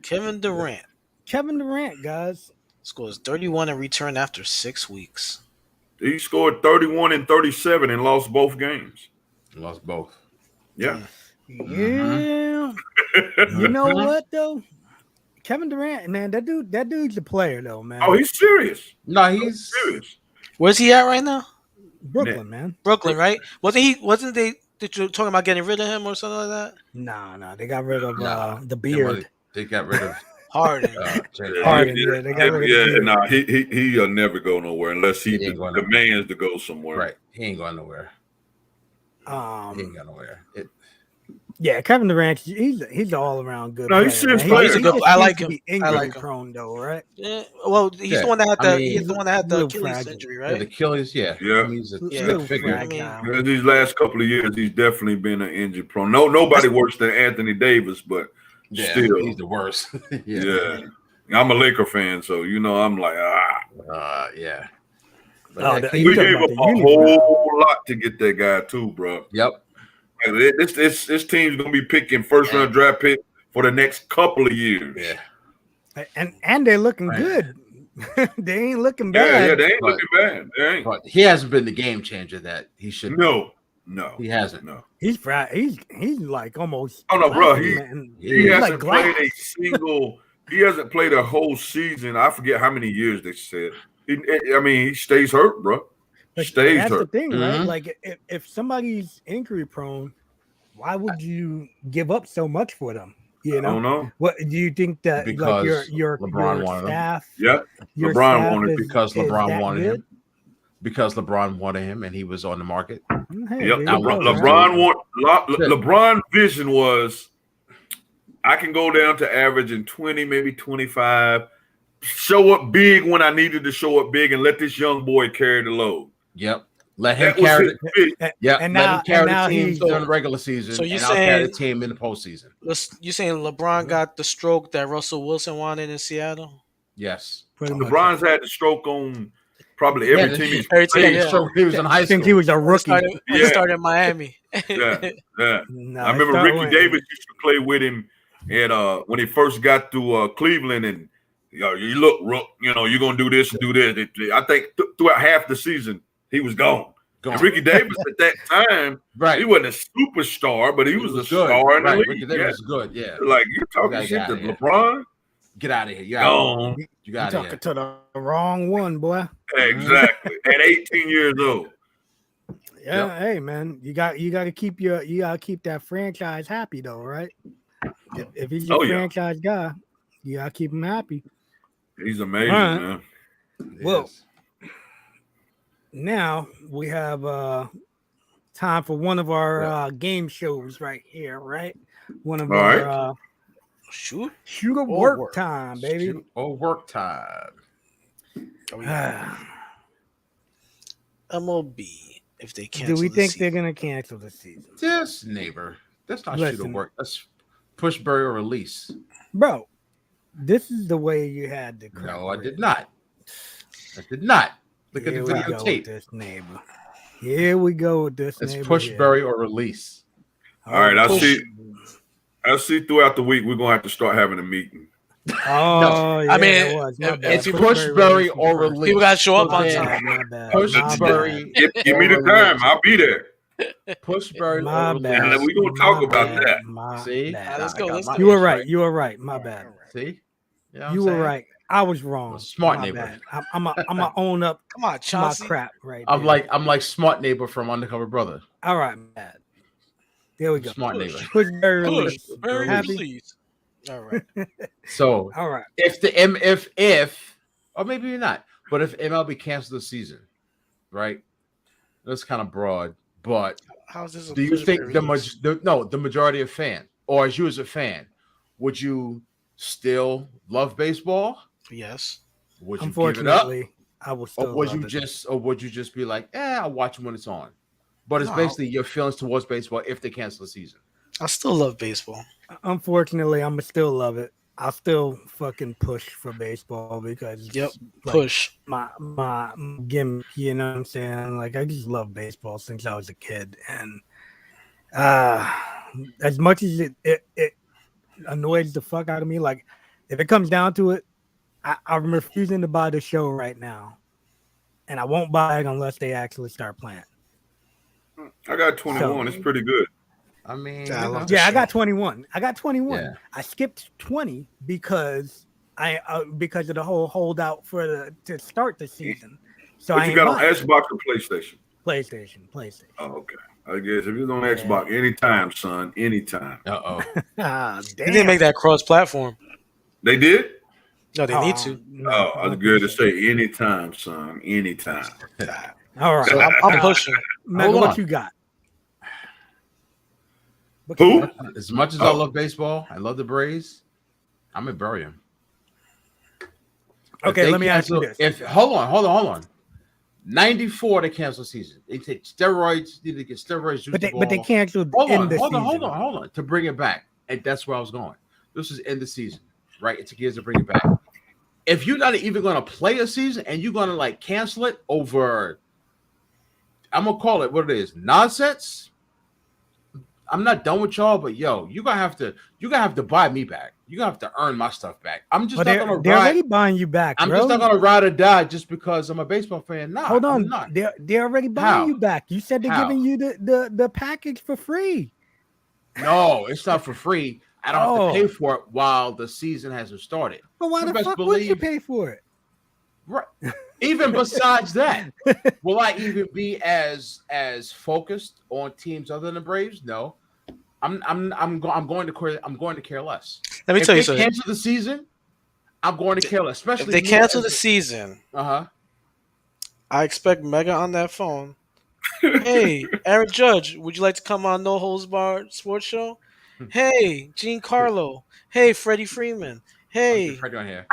Kevin Durant. Kevin Durant, guys. Scores 31 and returned after 6 weeks. He scored 31 and 37 and lost both games. Lost both. Yeah. Yeah. You know what though? Kevin Durant, man, that dude's a player though, man. Oh, he's serious. No, he's serious. Where's he at right now? Brooklyn, man. Brooklyn, right? Wasn't they talking about getting rid of him or something like that? No, they got rid of the beard. They got rid of Harden. Harden, they got rid of no, he'll never go nowhere unless he demands to go somewhere. Right, he ain't going nowhere. He ain't going nowhere. Yeah, Kevin Durant, he's an all around good. No, he's serious. He's a good. I like him. I like him. Prone though, right? Yeah. Well, he's the one that had he's the one that had the Achilles injury, right? Yeah, the Achilles, yeah. He's a stick figure. These last couple of years, he's definitely been an injury prone. Nobody worse than Anthony Davis, but still, he's the worst. Yeah. I'm a Laker fan, so I'm like yeah. We gave up a whole lot to get that guy too, bro. Yep. This team's gonna be picking first round draft pick for the next couple of years. Yeah, and they're looking good. They ain't looking bad. Yeah, they ain't looking bad. They ain't. But he hasn't been the game changer that he should. No, he hasn't. No, he's like almost. Oh no, bro, he hasn't like played a single. He hasn't played a whole season. I forget how many years they said. He stays hurt, bro. That's the thing, right? Like if somebody's injury prone, why would you give up so much for them? I don't know. What do you think that because like your LeBron wanted staff? Him. Yeah, LeBron wanted because LeBron wanted him. Because LeBron wanted him and he was on the market. Hey, yep. LeBron vision was I can go down to averaging 20, maybe 25, show up big when I needed to show up big and let this young boy carry the load. Yep. Let him That was carry his the, pick. yeah. And let now- him carry and the now team he's- during the regular season, So you and I'll carry the saying- team in the postseason. You saying LeBron got the stroke that Russell Wilson wanted in Seattle? Yes. Pretty much. LeBron's had the stroke on probably Yeah, every team he's every team, played. yeah. So he was in high school. Since he was a When he rookie. started, when he Yeah. started in Miami. Yeah, yeah. No, I remember start Ricky winning. Davis used to play with him at when he first got to Cleveland, and you look, Rook, you're gonna do this and do this. I think throughout half the season he was gone. Gone. And Ricky Davis at that time, Right. he wasn't a superstar, but he was a good. star in the Right. league. Ricky Davis Yeah. was good. Yeah. Like you're talking gotta shit get to outta here. LeBron. Get out of here. You Gone. You You got talking here. to the wrong one, boy. Exactly. At 18 years old. Yeah, Yep. hey man, you got to keep that franchise happy though, right? If he's your Oh, yeah. franchise guy, you gotta keep him happy. He's amazing, All right. man. Well, Yes. now we have time for one of our game shows right here, right? One of All our right. Shoot. shooter Or work work. time, baby. Shoot or work time. MLB. If they Do cancel we the think season. they're gonna cancel the season, This neighbor. That's not shoot or Listen. work. That's push, bury, or release. bro? This is the way you had to. No, I did not. I did not. Look at the Here we go with videotape. this neighbor. Here we go with this It's neighbor. push, here. bury, or release. All right, I Push. see throughout the week we're gonna have to start having a meeting. Oh, yeah, I mean, it was. My bad. It's push, bury, or release. release. People got to show up on Okay. time. My bad. Push, My bury, Give me the time, I'll be there. push, bury, My or bad. release. We gonna talk My about bad. that. My See? bad. Let's I go, got let's my go. You were ass right. You were right. My bad. See? You know what You I'm were saying? right. I was wrong. I'm a smart My neighbor. bad. I'm a own up Come on, to my Chauncey. crap right I'm there. like smart neighbor from Undercover Brother. All right, man. There we go. Smart Push. neighbor. Push, bury, Push. release. Very Happy? release. All right. So All right. if or maybe you're not, but if MLB cancels the season, right? That's kind of broad, but How's this? A do you push, think bury, the release? majority of fan, or as you as a fan, would you still love baseball? Yes. Would you give it up? Unfortunately, I will still. Or would love you it. just be like, I'll watch it when it's on? But it's No. basically your feelings towards baseball if they cancel the season. I still love baseball. Unfortunately, I'm gonna still love it. I'll still fucking push for baseball because Yep. like, Push. my gimmick, you know what I'm saying? Like I just love baseball since I was a kid, and as much as it annoys the fuck out of me, like if it comes down to it, I'm refusing to buy the show right now, and I won't buy it unless they actually start playing. I got 21. It's pretty good. I mean, Yeah, I love Yeah, I show. got 21. I got 21. Yeah. I skipped 20 because because of the whole holdout to start the season. So What I you ain't got on buying it. Xbox or PlayStation? PlayStation. Oh, okay. I guess if you're on Yeah. Xbox, anytime, son, anytime. Uh-oh. Ah, They damn. didn't make that cross-platform. They did? No, they need to. No, Oh, I was good to say anytime, son, anytime. All right. So I'm pushing. Mega, Hold what on. you got? What Who? you got? As much as I Oh. love baseball, I love the Braves. I'm gonna bury him. Okay, let me ask you this. If hold on. 94 they cancel season. They take steroids, need to get steroids. But they canceled hold in on, the hold season. on to bring it back. And that's where I was going. This is end the season, right? It took years to bring it back. If you're not even gonna play a season and you're gonna like cancel it over, I'm gonna call it what it is, nonsense. I'm not done with y'all, but yo, you're gonna have to buy me back. You're gonna have to earn my stuff back. I'm just But not gonna they're ride. already buying you back, I'm bro. just not gonna ride or die just because I'm a baseball fan. Nah, Hold I'm on. not. They're already buying How? you back. You said they're How? giving you the package for free. No, it's not for free. I don't have to pay Oh. for it while the season hasn't started. But why You the best fuck would you believe- pay for it? Right. Even besides that, will I even be as focused on teams other than the Braves? No. I'm going to care less. Let me If tell you they something. cancel the season, I'm going to care less. Especially If they me cancel as the a- season, uh-huh. I expect Mega on that phone. Hey, Aaron Judge, would you like to come on No Holds Barred Sports Show? Hey, Giancarlo. Hey, Freddie Freeman. Hey, Hey, Freddie on here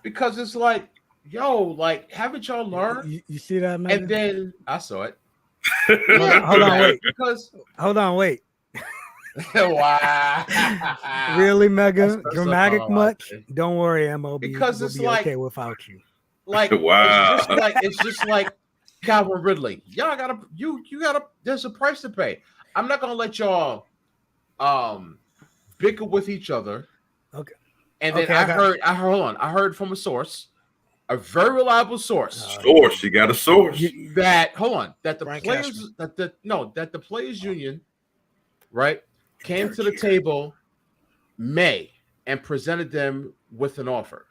because it's like yo, like, haven't y'all learned? You see that, man? And then I saw it. Hold on, wait. Because Hold on, wait. wow, Really, Mega? That's Dramatic all I much? say. Don't worry, MOB. Because we'll it's be like- okay without you. Like, Wow. it's just like Calvin Ridley. Y'all gotta, you gotta. There's a price to pay. I'm not gonna let y'all bicker with each other. Okay. And then Okay, I heard from a source, a very reliable source, Source. You got a source. that the Brian players Cashman. that the players union, right, came to the table May and presented them with an offer.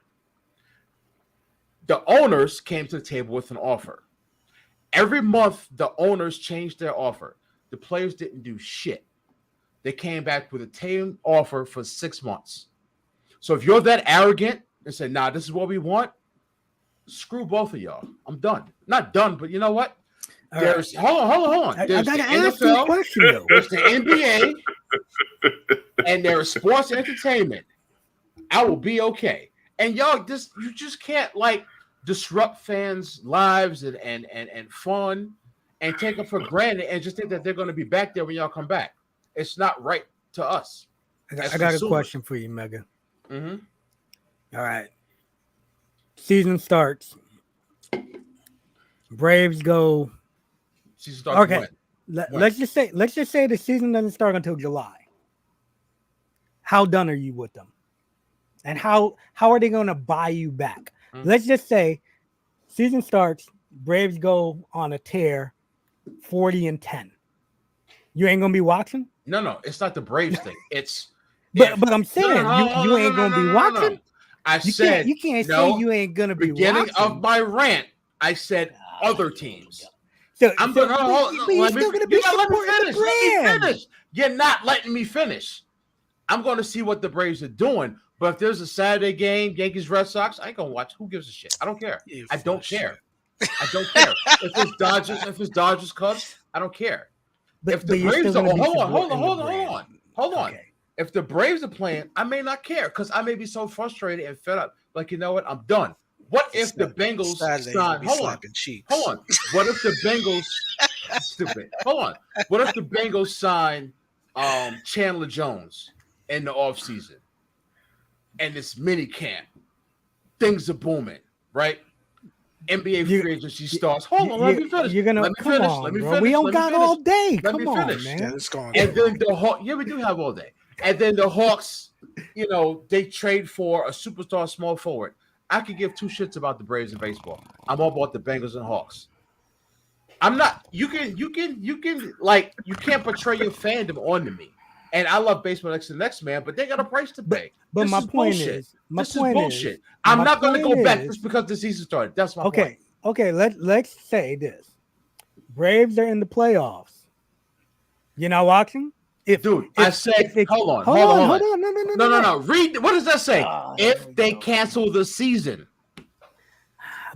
The owners came to the table with an offer. Every month, the owners changed their offer. The players didn't do shit. They came back with a tame offer for 6 months. So if you're that arrogant and say, nah, this is what we want, screw both of y'all. I'm done. Not done, but you know what? All There's hold on. I There's gotta the ask you a NFL, question though. there's the NBA, and there is sports entertainment. I will be okay. And y'all, you just can't like disrupt fans' lives and fun and take them for granted and just think that they're going to be back there when y'all come back. It's not right to us. I got a consumers. question for you, Mega. Mm-hmm. All right. Season starts. Braves go. Season starts Okay. when? Let's just say the season doesn't start until July. How done are you with them? And how are they going to buy you back? Mhm. Let's just say season starts, Braves go on a tear, 40-10. You ain't gonna be watching? No, it's not the Braves thing. It's But I'm saying you ain't gonna be watching. I You said can't no. say you ain't gonna be Beginning watching. of my rant, I said other teams. So, I'm so, gonna but you're still gonna be let me supporting finish. the Let me brand. finish. You're not letting me finish. I'm going to see what the Braves are doing. But if there's a Saturday game, Yankees Red Sox, I ain't gonna watch. Who gives a shit? I don't care. I don't care. I don't care. If it's Dodgers Cubs, I don't care. But, If the you're Braves still are gonna be hold supporting the brand. on. Okay. If the Braves are playing, I may not care because I may be so frustrated and fed up. Like, you know what? I'm done. What if the Bengals sign? Hold on. What if the Bengals? Stupid. Hold on. What if the Bengals sign Chandler Jones in the offseason? And it's mini camp. Things are booming, right? NBA free agency starts. Hold on, let me finish. You're gonna let me come finish. on, let me bro. finish. We don't let me got finish. all day. Let Come me on, finish. man. Yeah, it's going. And then the Hawks, yeah, we do have all day. And then the Hawks, you know, they trade for a superstar small forward. I could give two shits about the Braves and baseball. I'm all about the Bengals and Hawks. I'm not. You can like you can't portray your fandom onto me. And I love baseball next to the next man, but they got a price to pay. But This my is point bullshit. is, my This point is bullshit. I'm not going to go back just because the season started. That's my point. Okay. Let's say this: Braves are in the playoffs. You're not watching? I said, hold on. No. Read. What does that say? If they cancel the season.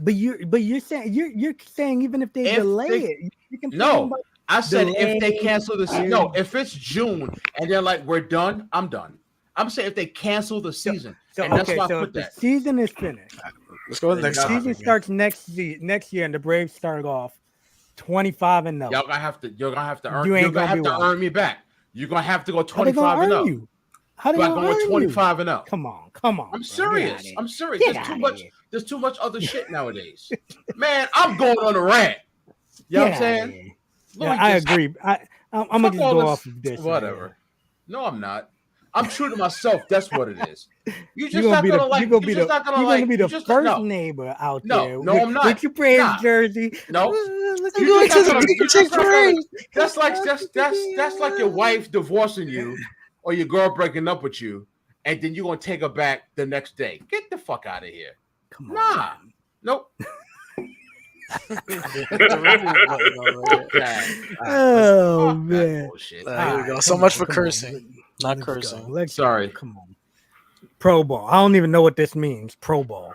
But you're saying you're saying even if they delay it, you can. No, I said if they delay. cancel the season. No, if it's June and they're like, we're done, I'm done. I'm saying if they cancel the season, and that's why I put the that. season is finished. Let's go to the next The topic. season starts next year, and the Braves start off 25-0. You're gonna have to earn. You ain't You're gonna have to watching. earn me back. You're gonna have to go How they gonna 25-0. How they But gonna I'm earn going you? 25-0. Come on. I'm bro. serious. Get I'm serious. Get There's too outta much. here. There's too much other shit nowadays. Man, I'm going on a rant. You know what I'm saying? Yeah, I agree. I'm gonna just go off of this. Whatever. Right. No, I'm not. I'm true to myself. That's what it is. You're just You're not gonna like. You're gonna be the first neighbor out there. No, I'm not. With your Braves jersey. No. Look at You're you. just not gonna- That's like your wife divorcing you or your girl breaking up with you, and then you're gonna take her back the next day. Get the fuck out of here. Come on. Nah. Nope. Oh man. Bullshit. Here we go. Right, So come much on, for come cursing. on. Not Let's cursing. go. Let's Sorry. Come on. Pro Bowl. I don't even know what this means. Pro Bowl.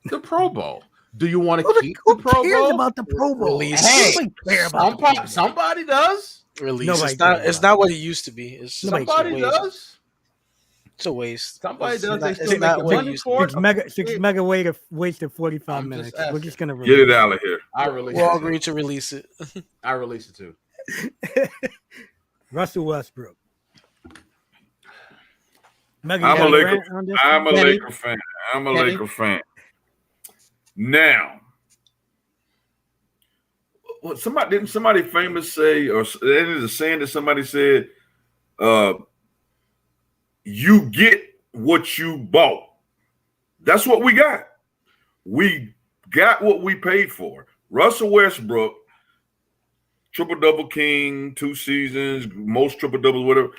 The Pro Bowl. Do you want to Who keep the Pro cares Bowl? about the Pro Bowl? Release. Hey, Nobody care about the Pro Bowl. somebody does. Release. Nobody It's not. cares It's about not what it used to be. It's Nobody Somebody ways. does. It's a waste. Somebody It's does. not- They it's still not make what the it money used for to it. Six mega wasted 45 I'm minutes. just We're asking. just gonna Get release it out of here. I release We all it. Too. agreed to release it. I release it too. Russell Westbrook. Megan, I'm you a got Laker. rant on this I'm a one? Kenny? Laker fan. I'm a Kenny? Laker fan. Now, what somebody famous say, or it is a saying that somebody said, you get what you bought. That's what we got. We got what we paid for. Russell Westbrook, triple-double king, 2 seasons, most triple-doubles, whatever.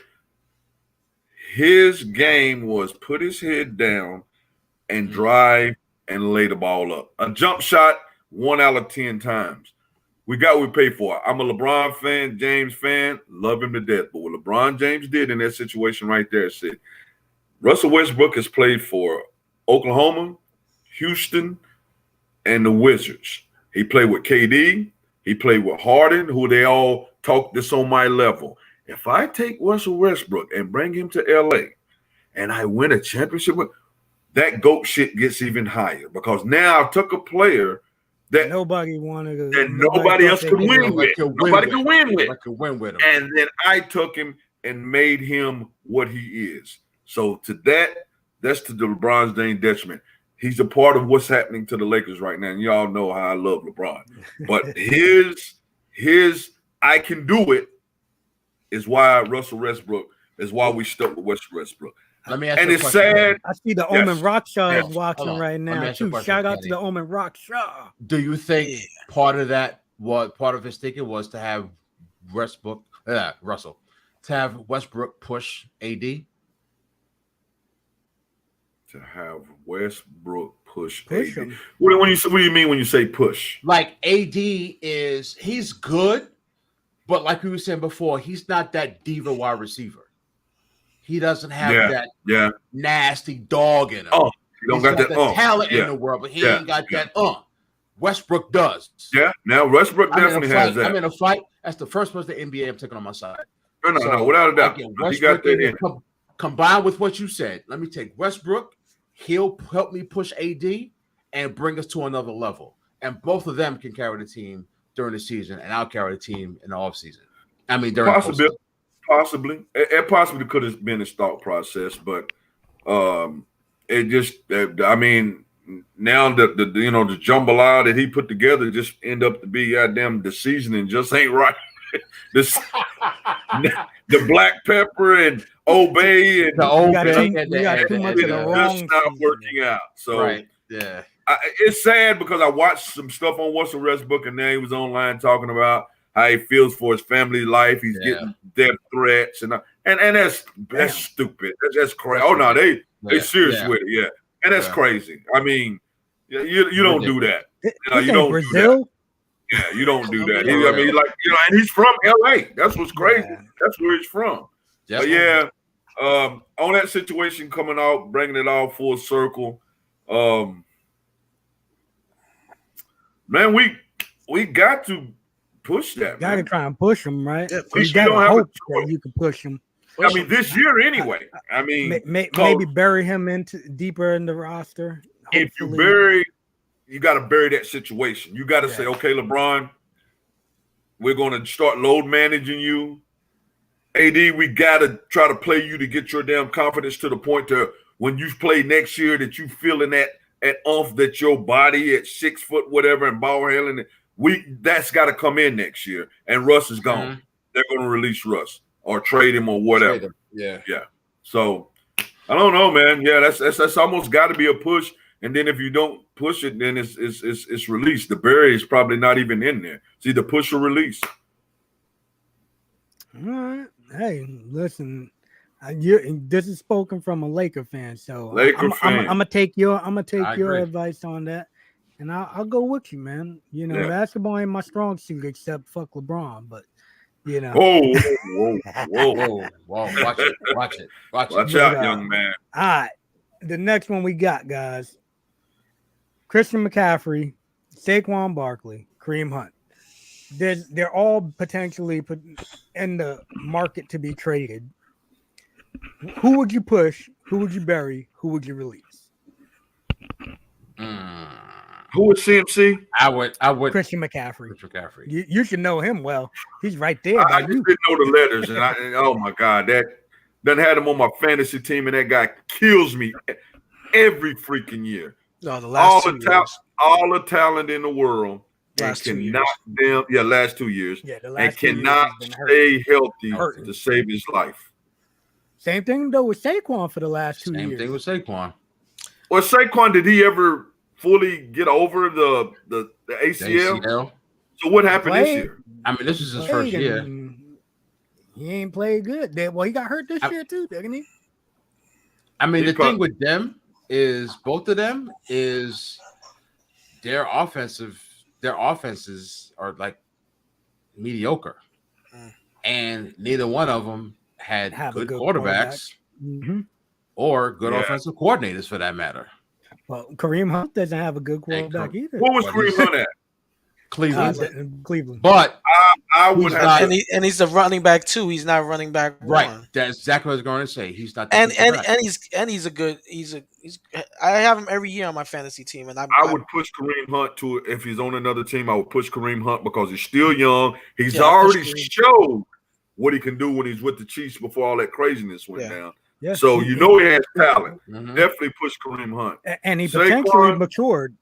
His game was put his head down and drive and lay the ball up. A jump shot, 1 out of 10 times. We got what we paid for. I'm a LeBron fan, James fan, love him to death. But what LeBron James did in that situation right there said, Russell Westbrook has played for Oklahoma, Houston, and the Wizards. He played with KD. He played with Harden, who they all talk this on my level. If I take Russell Westbrook and bring him to LA and I win a championship, that GOAT shit gets even higher because now I took a player that Nobody wanted to. that nobody else could win with. Nobody could win with. I could win with him. And then I took him and made him what he is. So that's to the LeBron James detriment. He's a part of what's happening to the Lakers right now. And y'all know how I love LeBron. But his I can do it is why Russell Westbrook is why we stuck with Westbrook. Let me ask And you a it's question. sad. I see the Omen Rockshaw is Hold watching on. right Let me now ask you a too. question, Shout out to Kenny. the Omen Rockshaw. Do you think part of that, what part of his thinking was to have Russell to have Westbrook push AD? To have Westbrook push Push AD. him. What do you mean when you say push? Like AD he's good, but like we were saying before, he's not that diva wide receiver. He doesn't have that nasty dog in him. Oh, you don't He's got that the talent in the world, but he ain't got that. Westbrook does. Yeah. Now Westbrook definitely has that. I'm in a fight. That's the first person in the NBA I'm taking on my side. No, without a doubt. He got that in. Combined with what you said, let me take Westbrook. He'll help me push AD and bring us to another level. And both of them can carry the team during the season, and I'll carry the team in the offseason. I mean, during possibly. It possibly could have been his thought process, but it just I mean, now the the jambalaya that he put together just end up to be goddamn the seasoning just ain't right. This the black pepper and Obey and the Obey you got too much of the wrong just not seasoning. working out. So right, yeah. It's sad because I watched some stuff on Russell Westbrook and then he was online talking about how he feels for his family life. He's getting death threats and that's stupid. That's crazy. Oh no, they serious with it, yeah. And that's crazy. I mean, you don't do that. You don't Brazil. Do that. Yeah, you don't do that. I mean, and he's from LA. That's what's crazy. Yeah. That's where he's from. But yeah, on that situation coming out, bringing it all full circle, man, we got to push that. Got to try and push him, right? Yeah, you got to hope that you can push him. I mean, this year anyway. I mean, maybe bury him deeper in the roster. If you got to bury that situation. You got to say, okay, LeBron, we're going to start load managing you. AD, we got to try to play you to get your damn confidence to the point to when you play next year that you feeling that oomph that your body at 6 foot whatever and ball handling. That's got to come in next year. And Russ is gone. Mm-hmm. They're going to release Russ or trade him or whatever. Yeah. So I don't know, man. Yeah, that's almost got to be a push. And then if you don't push it, then it's released. The bury is probably not even in there. It's either push or release. All right. Hey, listen. This is spoken from a Laker fan, so I'm gonna take your advice on that, and I'll go with you, man. Basketball ain't my strong suit except fuck LeBron, but Whoa! Watch it! Watch out, young man. All right, the next one we got, guys. Christian McCaffrey, Saquon Barkley, Kareem Hunt. They're all potentially in the market to be traded. Who would you push Who would you bury? Who would you release? Who was CMC? I would Christian McCaffrey. Christian McCaffrey. You should know him well. He's right there. I just didn't know the letters, and oh my God, that done had him on my fantasy team, and that guy kills me every freaking year. No, the last all the talent in the world, Last 2 years. Last 2 years, Yeah, the and last 2 years cannot he's been stay healthy Hurting. to save his life. Same thing though with Saquon for the last 2 years. Same thing with Saquon. Well, Saquon, did he ever fully get over the ACL? ACL. So what happened this Played. year? I mean, this is his first Played year. and he ain't played good. Well, he got hurt this year too, didn't he? I mean, He the thing with them is both of them is their offenses are like mediocre, and neither one of them had Have a good good quarterbacks Mm-hmm. or good Yeah. offensive coordinators for that matter. Well, Kareem Hunt doesn't have a good quarterback either. What was Well, Kareem Hunt at? Cleveland, Cleveland. but I would Who's have. not- And he's the running back too. He's not running back right, one. that's exactly what I was going to say. He's not, the And defensive back. he's a good I have him every year on my fantasy team, and I would push Kareem Hunt to it if he's on another team. I would push Kareem Hunt because he's still young. He's Yeah, I'll push already Kareem. showed what he can do when he's with the Chiefs before all that craziness went Yeah. down. Yeah. So you know he has talent. Mhm. Definitely push Kareem Hunt. And he Saquon- potentially matured.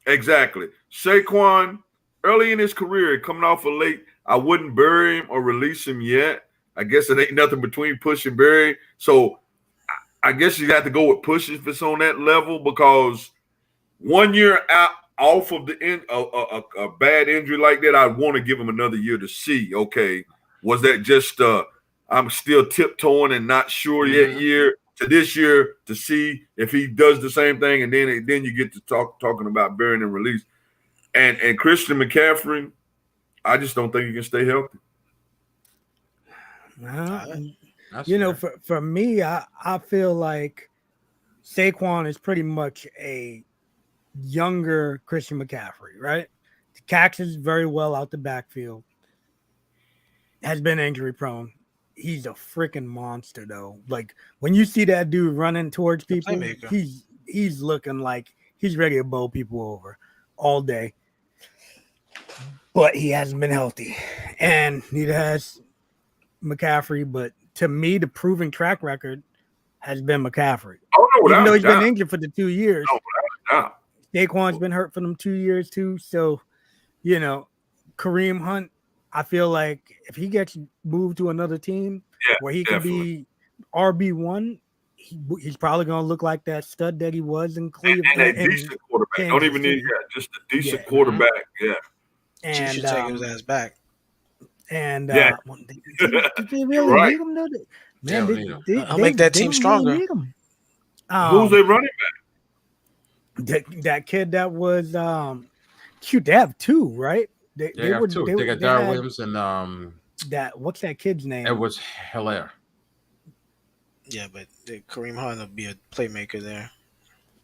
Exactly. Saquon, early in his career, coming off of late, I wouldn't bury him or release him yet. I guess it ain't nothing between push and bury. So I guess you got to go with push if it's on that level, because 1 year out off of a bad injury like that, I'd want to give him another year to see, okay, was that just I'm still tiptoeing and not sure yet year to this year to see if he does the same thing, and then you get to talking about burying and release. And Christian McCaffrey, I just don't think he can stay healthy. That's You know, fair. for me, I feel like Saquon is pretty much a younger Christian McCaffrey, right? Catches very well out the backfield. Has been injury prone. He's a freaking monster, though. Like when you see that dude running towards people, playmaker. he's looking like he's ready to bowl people over all day. But he hasn't been healthy, and neither has McCaffrey. But to me, the proven track record has been McCaffrey. Oh no, Even though he's without been injured for the 2 years, No, without Saquon's been hurt for them 2 years too. So, you know, Kareem Hunt, I feel like if he gets moved to another team where he can be RB1, he's probably going to look like that stud that he was in Cleveland. and a decent quarterback. Kansas Don't even need City. just a decent Yeah. quarterback. Yeah. Chiefs And should take his ass back. And Yeah. did they really Right. need him though? They don't need him. I'll make that they team don't stronger. need him. Who's they running That kid that was shoot, they have two, right? They got two. They got Darrell Williams and that what's that kid's name? Edwards Hilaire. Yeah, but Kareem Hunt will be a playmaker there.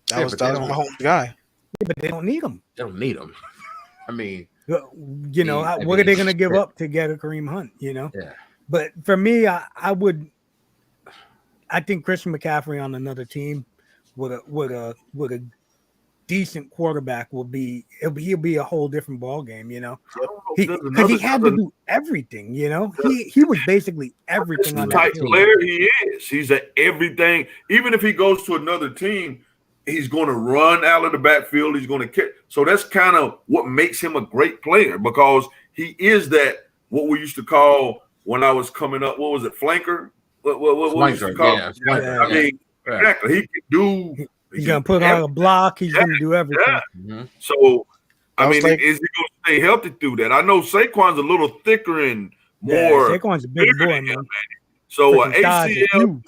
That Yeah, was but they my don't- home guy. But they don't need him. They don't need him. I mean, You know, I what mean, are they going to give shit. up to get a Kareem Hunt? You know, yeah. but for me, I think Christian McCaffrey on another team with a decent quarterback he'll be a whole different ball game. You know, because he had to do everything. You know, he was basically everything That's on the that type team. player he is. He's at everything. Even if he goes to another team, he's going to run out of the backfield. He's going to kick. So that's kind of what makes him a great player, because he is that what we used to call when I was coming up. What was it, flanker? What we used to Flanker, call? yeah, flanker, I mean, yeah. exactly. He can do. He's gonna put on a block. He's gonna do everything. Yeah. Mhm. So, I mean, like- is he going to stay healthy through that? I know Saquon's a little thicker and more. Yeah, Saquon's a big bigger boy, than him, man. So Freaking thighs are ACL,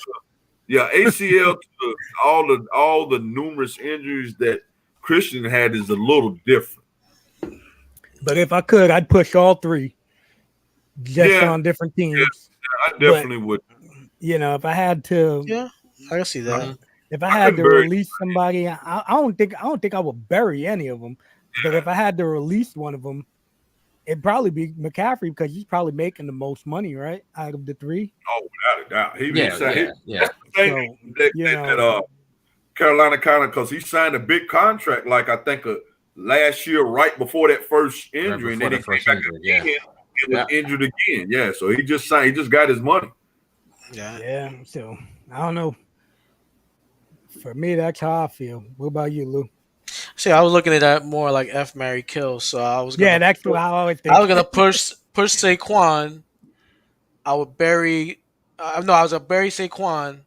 huge. ACL to all the numerous injuries that Christian had is a little different. But if I could, I'd push all three, just Yeah. on different teams. I definitely would. You know, if I had to, Yeah, I can see that. if I I had to couldn't bury release somebody, I don't think I would bury any of them. But if I had to release one of them, It'd probably be McCaffrey because he's probably making the most money, right? Out of the three. Oh, without a doubt. Yeah. That's the thing So, that Carolina kind of, because he signed a big contract, like I think last year, right before that first injury, and then he came back again and was injured again. Yeah, so he just signed. He just got his money. Yeah. So I don't know. For me, that's how I feel. What about you, Lou? See, I was looking at that more like F, Mary, kill. So I was gonna, That's what I always think. I was gonna push Saquon. I would bury. I was gonna bury Saquon,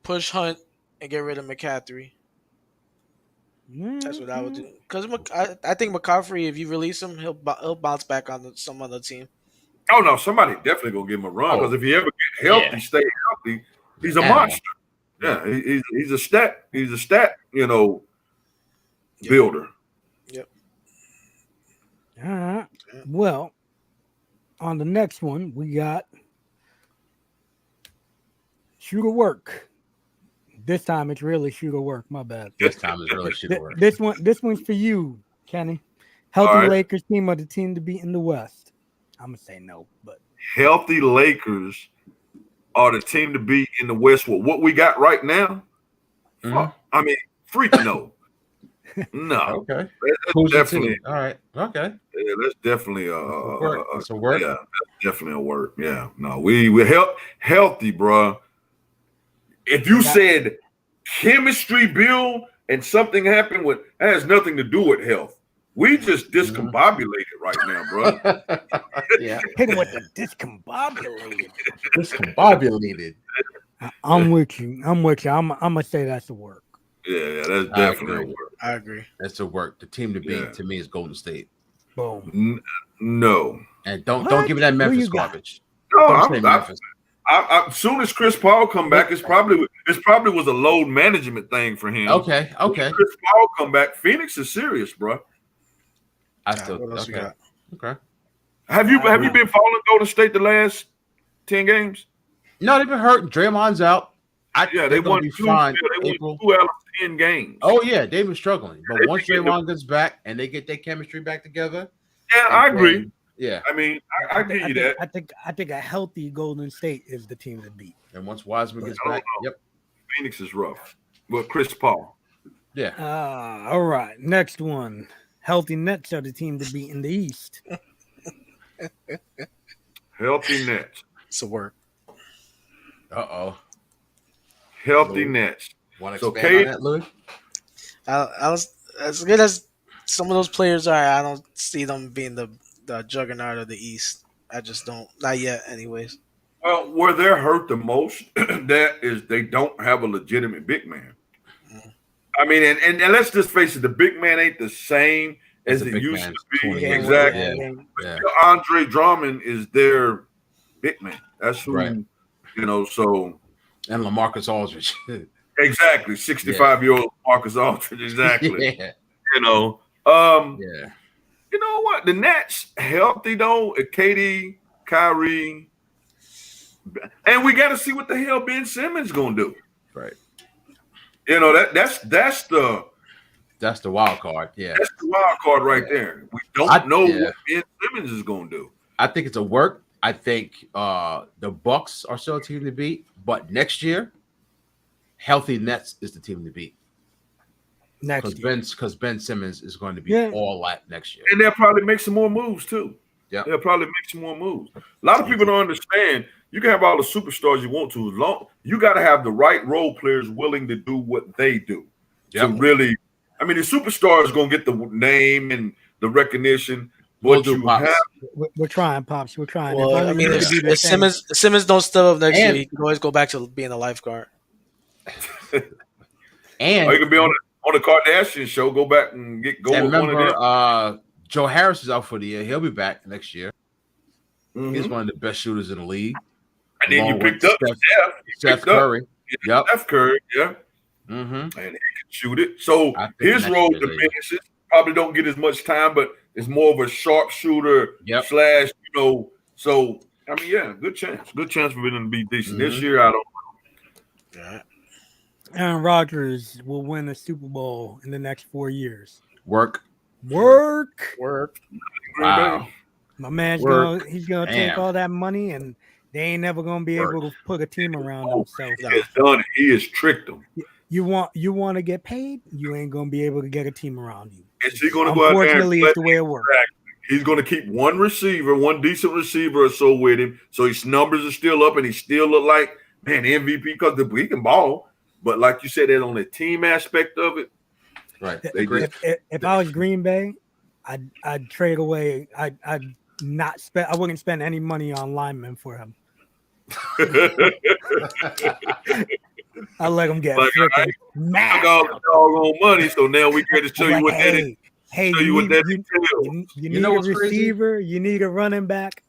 push Hunt, and get rid of McCaffrey. That's what I would do. Because I think McCaffrey, if you release him, he'll bounce back on some other team. Oh no, somebody definitely gonna give him a run because if he ever get healthy, stay healthy, he's a monster. Yeah, he's a stat. He's a stat. Builder. Yep. All right. Well, on the next one, we got shooter work. This time it's really shooter work. My bad. This time it's really shooter work. This one's for you, Kenny. Healthy Lakers team are the team to beat in the West. I'm gonna say no, but healthy Lakers are the team to beat in the West. What we got right now? I mean, freak no. No. Okay. That's definitely all right. Okay. Yeah, that's definitely it's a work. Yeah, that's definitely a work. Yeah. No, we're healthy, bro. If you said chemistry build and something happened that has nothing to do with health. We just discombobulated right now, bro. Yeah. Hit him with the discombobulated. Discombobulated. I'm with you. I'm gonna say that's a work. Yeah, that's definitely a work. I agree. That's a work. The team to beat to me is Golden State. Boom. No. And don't give me that Memphis garbage. No, as soon as Chris Paul come back, it's probably was a load management thing for him. Okay. When Chris Paul come back, Phoenix is serious, bro. Okay. Have you been following Golden State the last 10 games? No, they've been hurt. Draymond's out. They won be 2 fine. out of 10 games. Oh yeah, they've been struggling. But once Draymond gets back and they get their chemistry back together. Yeah, I agree. Yeah. I mean, I give you that. I think a healthy Golden State is the team to beat. And once Wiseman gets back, Phoenix is rough. But Chris Paul. Yeah. All right. Next one. Healthy Nets are the team to beat in the East. Healthy Nets. It's a work. Healthy Nets. Want to expand on that, Louis? I was as good as some of those players are. I don't see them being the juggernaut of the East. I just don't. Not yet, anyways. Well, where they're hurt the most, that is they don't have a legitimate big man. I mean, and let's just face it, the big man ain't the same as it used to be. Exactly. Yeah. Andre Drummond is their big man. That's who, so. And LaMarcus Aldridge. Exactly. 65-year-old Marcus Aldridge. Exactly. Yeah. You know what? The Nets healthy though. KD, Kyrie, and we got to see what the hell Ben Simmons gonna do. Right. That's the wild card. Yeah. That's the wild card right there. We don't know what Ben Simmons is gonna do. I think it's a work. I think the Bucks are still a team to beat, but next year, healthy Nets is the team to beat. Because Ben Simmons is going to be all that next year, and they'll probably make some more moves too. Yeah, they'll probably make some more moves. A lot of people don't understand. You can have all the superstars you want to, you got to have the right role players willing to do what they do. To really, I mean, the superstar is going to get the name and the recognition. We're trying, Pops. We're trying. Well, I mean, if Simmons don't step up next year, he can always go back to being a lifeguard. And you can be on the Kardashian show. Go back and go. And remember, one of them. Joe Harris is out for the year. He'll be back next year. He's one of the best shooters in the league. And then you picked up Steph Curry. Yep. Steph Curry. Yeah. And he can shoot it. So his role diminishes. Probably don't get as much time, but it's more of a sharpshooter / So I mean, good chance. Good chance for him to be decent this year. I don't know. Yeah. Aaron Rodgers will win a Super Bowl in the next 4 years. Work. Wow. My man's he's gonna take all that money, and they ain't never gonna be able to put a team around him. So he has done it. He has tricked them. You want to get paid, you ain't gonna be able to get a team around you. Is he gonna go out there? Unfortunately, it's the way it works. He's gonna keep one decent receiver or so with him, so his numbers are still up, and he still look like MVP because he can ball. But like you said, that on the team aspect of it, right? If I was Green Bay, I'd trade away. I'd not spend. I wouldn't spend any money on linemen for him. I'll let him get freaking mad. All the doggone money, so now we got to show you what that is. Hey, you need a receiver. Crazy? You need a running back.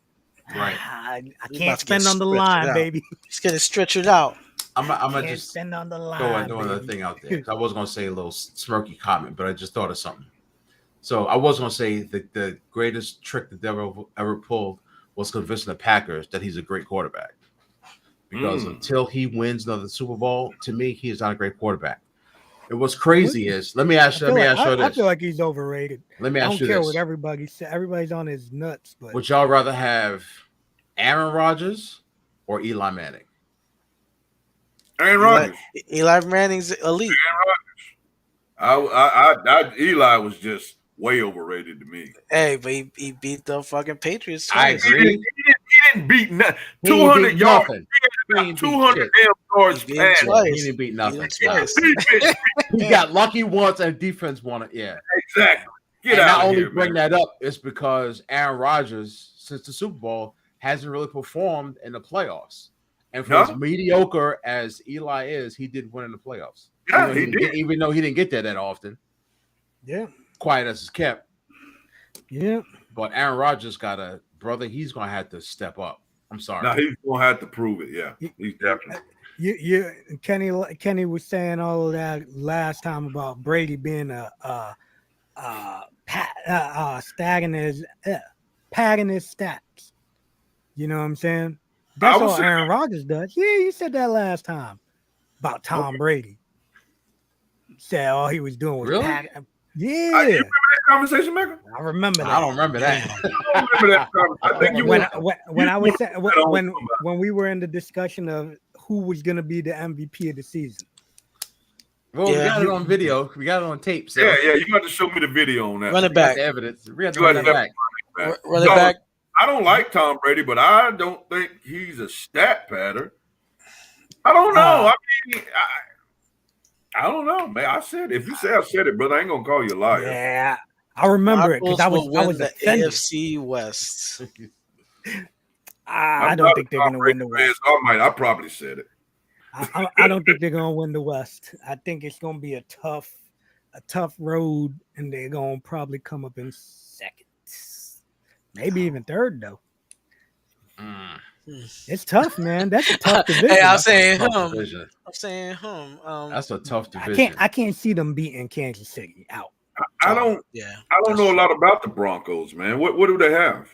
Right. I can't spend on the line, baby. Just gonna stretch it out. I'm gonna just spend on the line. Throw another thing out there. I was gonna say a little smirky comment, but I just thought of something. So I was gonna say that the greatest trick the devil ever pulled was convincing the Packers that he's a great quarterback. Because until he wins another Super Bowl, to me, he is not a great quarterback. And what's crazy is, let me ask you this. I feel like he's overrated. Let me ask you this. I don't care what everybody says. Everybody's on his nuts. But would y'all rather have Aaron Rodgers or Eli Manning? Aaron Rodgers. Eli Manning's elite. Aaron Rodgers. Eli was just way overrated to me. Hey, but he beat the fucking Patriots. I agree. He didn't beat 200 yards. 200 damn yards pass. He didn't beat nothing. He got lucky once and defense won it. Yeah, exactly. Not only bring that up, it's because Aaron Rodgers, since the Super Bowl, hasn't really performed in the playoffs. And for as mediocre as Eli is, he did win in the playoffs. Yeah, he did. Even though he didn't get that often. Yeah. Quiet as it's kept. Yeah. But Aaron Rodgers got a brother. He's going to have to step up. I'm sorry. No, he's going to have to prove it. Yeah, he's definitely. Kenny was saying all of that last time about Brady being padding his stats. You know what I'm saying? That's all Aaron Rodgers does. Yeah, you said that last time about Tom Brady. Said all he was doing was padding. Yeah. You remember that conversation, Maker? I remember that. I don't remember that. I don't remember that conversation. I think when we were in the discussion of who was going to be the MVP of the season. Well, we got it on video. We got it on tape. So. Yeah. You got to show me the video on that. Run it back. The evidence. We got to run it back. Run it back. I don't like Tom Brady, but I don't think he's a stat padder. I don't know. I don't know, man. I said if you say I said it, brother, I ain't gonna call you a liar. Yeah, I remember it because I was the AFC West. I don't think they're gonna win the West. I probably said it. I don't think they're gonna win the West. I think it's gonna be a tough road, and they're gonna probably come up in second, maybe even third though. It's tough, man. That's a tough division. Hey, I'm saying hum. That's a tough division. I can't see them beating Kansas City out. I don't know a lot about the Broncos, man. What do they have?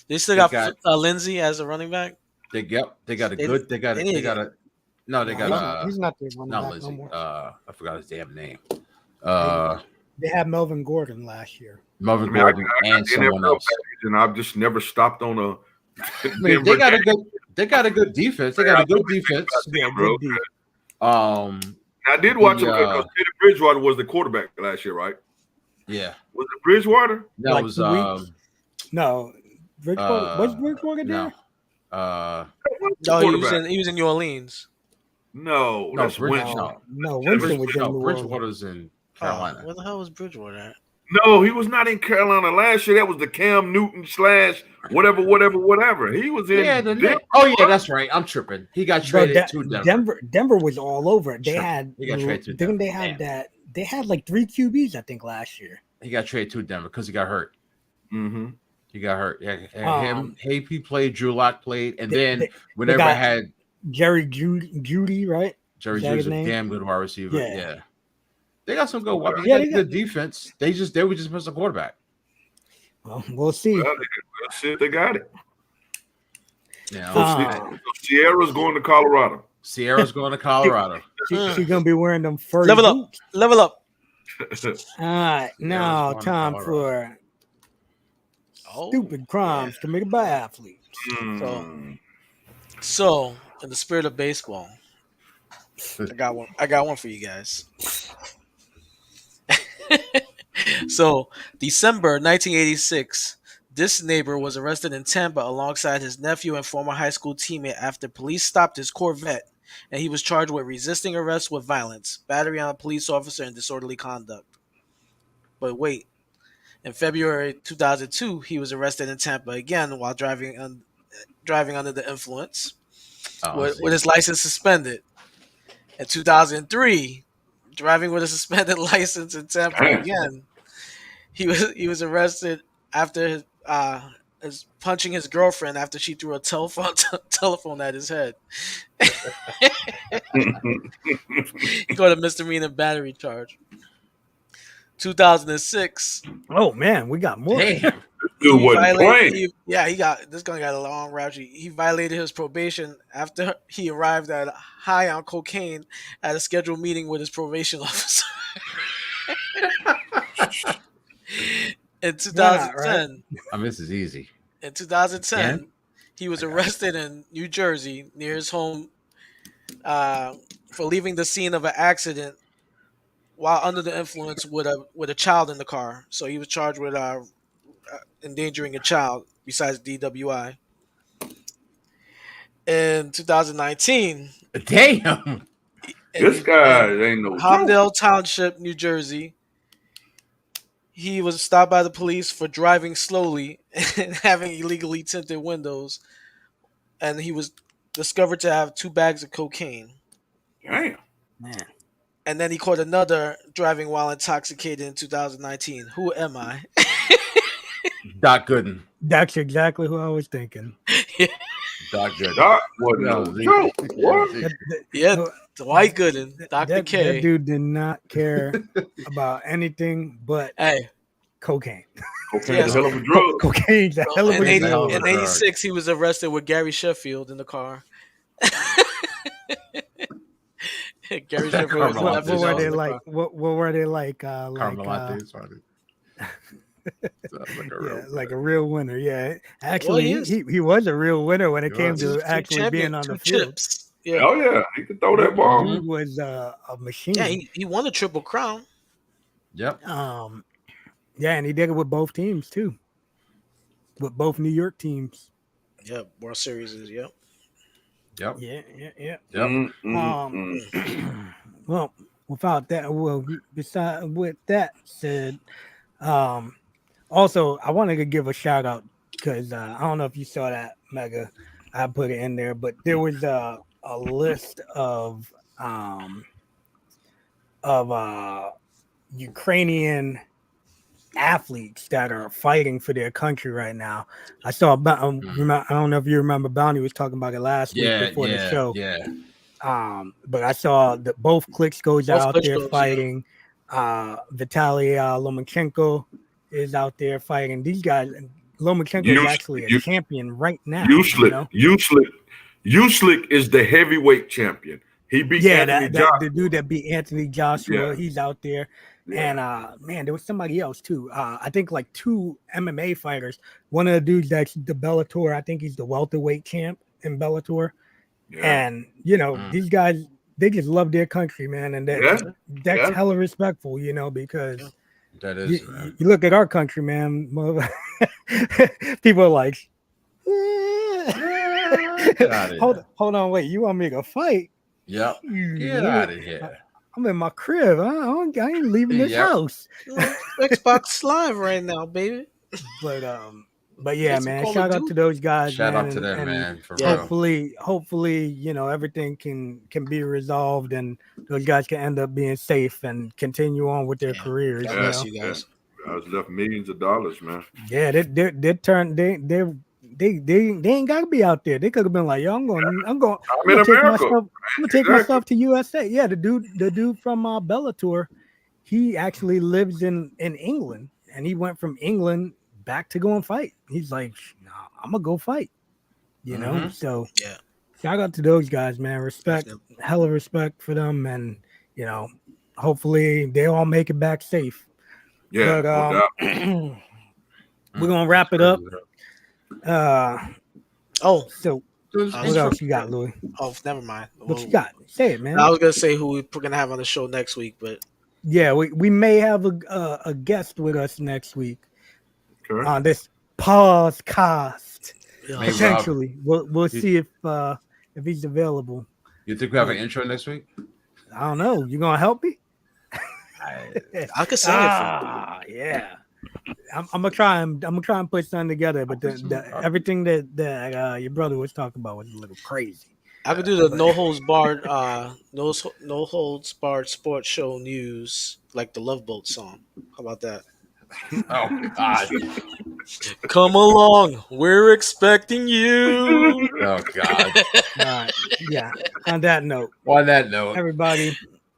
They still got Lindsey as a running back. He's not the running back no more. I forgot his damn name. They had Melvin Gordon last year. Gordon and someone else. And I've just never stopped on a. They got a good defense. They got a good defense. Yeah, good defense. I did watch him because Teddy Bridgewater was the quarterback last year, right? Yeah. Was it Bridgewater? No, it was no. Was Bridgewater there? No, he was in New Orleans. No, that's Winston. No, Winston was in New Orleans. Bridgewater's in Carolina. Where the hell was Bridgewater at? No, he was not in Carolina last year. That was the Cam Newton / whatever. He was in. That's right. I'm tripping. He got traded to Denver. Denver was all over. He got traded to Denver. They had like 3 QBs, I think, last year. He got traded to Denver because he got hurt. Mm-hmm. He got hurt. Yeah, he played. Drew Lock played, and then whenever I had Jerry Judy, right? Jerry Judy's a damn good wide receiver. Yeah. They got some good weapons. Yeah, they got good defense. They were just missing a quarterback. Well, we'll see. Well, let's see if they got it. Yeah. Sierra's going to Colorado. She's gonna be wearing them fur boots. Level up. All right, now time for Stupid crimes committed by athletes. So, in the spirit of baseball, I got one for you guys. So, December 1986, this neighbor was arrested in Tampa alongside his nephew and former high school teammate after police stopped his Corvette, and he was charged with resisting arrest with violence, battery on a police officer, and disorderly conduct. But wait, in February 2002, he was arrested in Tampa again while driving under the influence, with his license suspended. In 2003, driving with a suspended license in Tampa again, he was arrested after his punching his girlfriend after she threw a telephone at his head. He got a misdemeanor battery charge. 2006. Oh man, we got more. Damn. Dude wasn't playing. He got this guy got a long route. He violated his probation after he arrived at high on cocaine at a scheduled meeting with his probation officer. In 2010, this is easy. In 2010, he was arrested in New Jersey near his home for leaving the scene of an accident while under the influence with a child in the car. So he was charged with endangering a child besides DWI. In 2019, damn, this guy ain't no Homedale Township, New Jersey. He was stopped by the police for driving slowly and having illegally tinted windows, and he was discovered to have 2 bags of cocaine. Damn, man. And then he caught another driving while intoxicated in 2019. Who am I? Doc Gooden. That's exactly who I was thinking. Doc Gooden. Doc wasn't no joke. What? Yeah, Dwight Gooden, Dr. K. That dude did not care about anything but cocaine. Cocaine's a hell of a drug. Cocaine's a hell of a drug. In 86, he was arrested with Gary Sheffield in the car. Gary Sheffield. What were they like? What were they like? Like a real winner. Yeah, actually, he was a real winner when it came to actually being on the field. Yeah. Oh yeah, he could throw that ball. He was a machine. Yeah, he won a Triple Crown. Yep. Yeah, and he did it with both teams too. With both New York teams. Yep, World Series is Yep. Yeah. Yep. Well, without that, with that said, also I wanted to give a shout out because I don't know if you saw that, Mega. I put it in there, but there was a list of Ukrainian athletes that are fighting for their country right now. I saw about I don't know if you remember, Bounty was talking about it last week before the show. But I saw that both Klitschko's out there fighting. Vitaly Lomachenko is out there fighting. These guys, Lomachenko is actually a champion right now. Usyk is the heavyweight champion. He beat the dude that beat Anthony Joshua. Yeah. He's out there. Yeah. And man, there was somebody else too. I think like 2 MMA fighters. One of the dudes that's the Bellator. I think he's the welterweight champ in Bellator. Yeah. And these guys, they just love their country, man, and that's hella respectful, because that is. You look at our country, man. People are like, hold on, wait. You want me to fight? Yep. Get out of here. I'm in my crib. I ain't leaving this house. Xbox Live right now, baby. But yeah, man. Shout out to those guys. Shout out to them, man. For hopefully, everything can be resolved and those guys can end up being safe and continue on with their careers. Yes, you guys. Guys left millions of dollars, man. Yeah, they ain't gotta be out there. They could have been like, yo, I'm gonna take myself to USA. Yeah, the dude from Bellator, he actually lives in England, and he went from England back to go and fight. He's like, nah, I'm gonna go fight. So yeah. Shout out to those guys, man. Hella respect for them, and hopefully they all make it back safe. Yeah. But, We're gonna wrap it up. Oh, So Dude, what else you got, Louis? oh, never mind. What you got? Say it, man. I was gonna say who we're gonna have on the show next week, but Yeah, we may have a guest with us next week Okay. on this podcast. Maybe Potentially, we'll see if he's available. You think we have an intro next week? I don't know. You gonna help me? I could sing it. Yeah. I'm gonna try and put something together, but everything that your brother was talking about was a little crazy. I could do the no holds barred, no holds barred sports show news, like the Love Boat song. How about that? Oh God! Come along, we're expecting you. Oh God! All right. Yeah. On that note, everybody,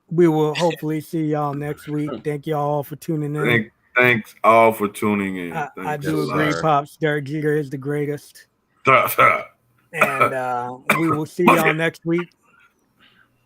we will hopefully see y'all next week. Thank y'all for tuning in. Thanks all for tuning in. I do agree, sir. Pops. Derek Jeter is the greatest. And we will see y'all next week.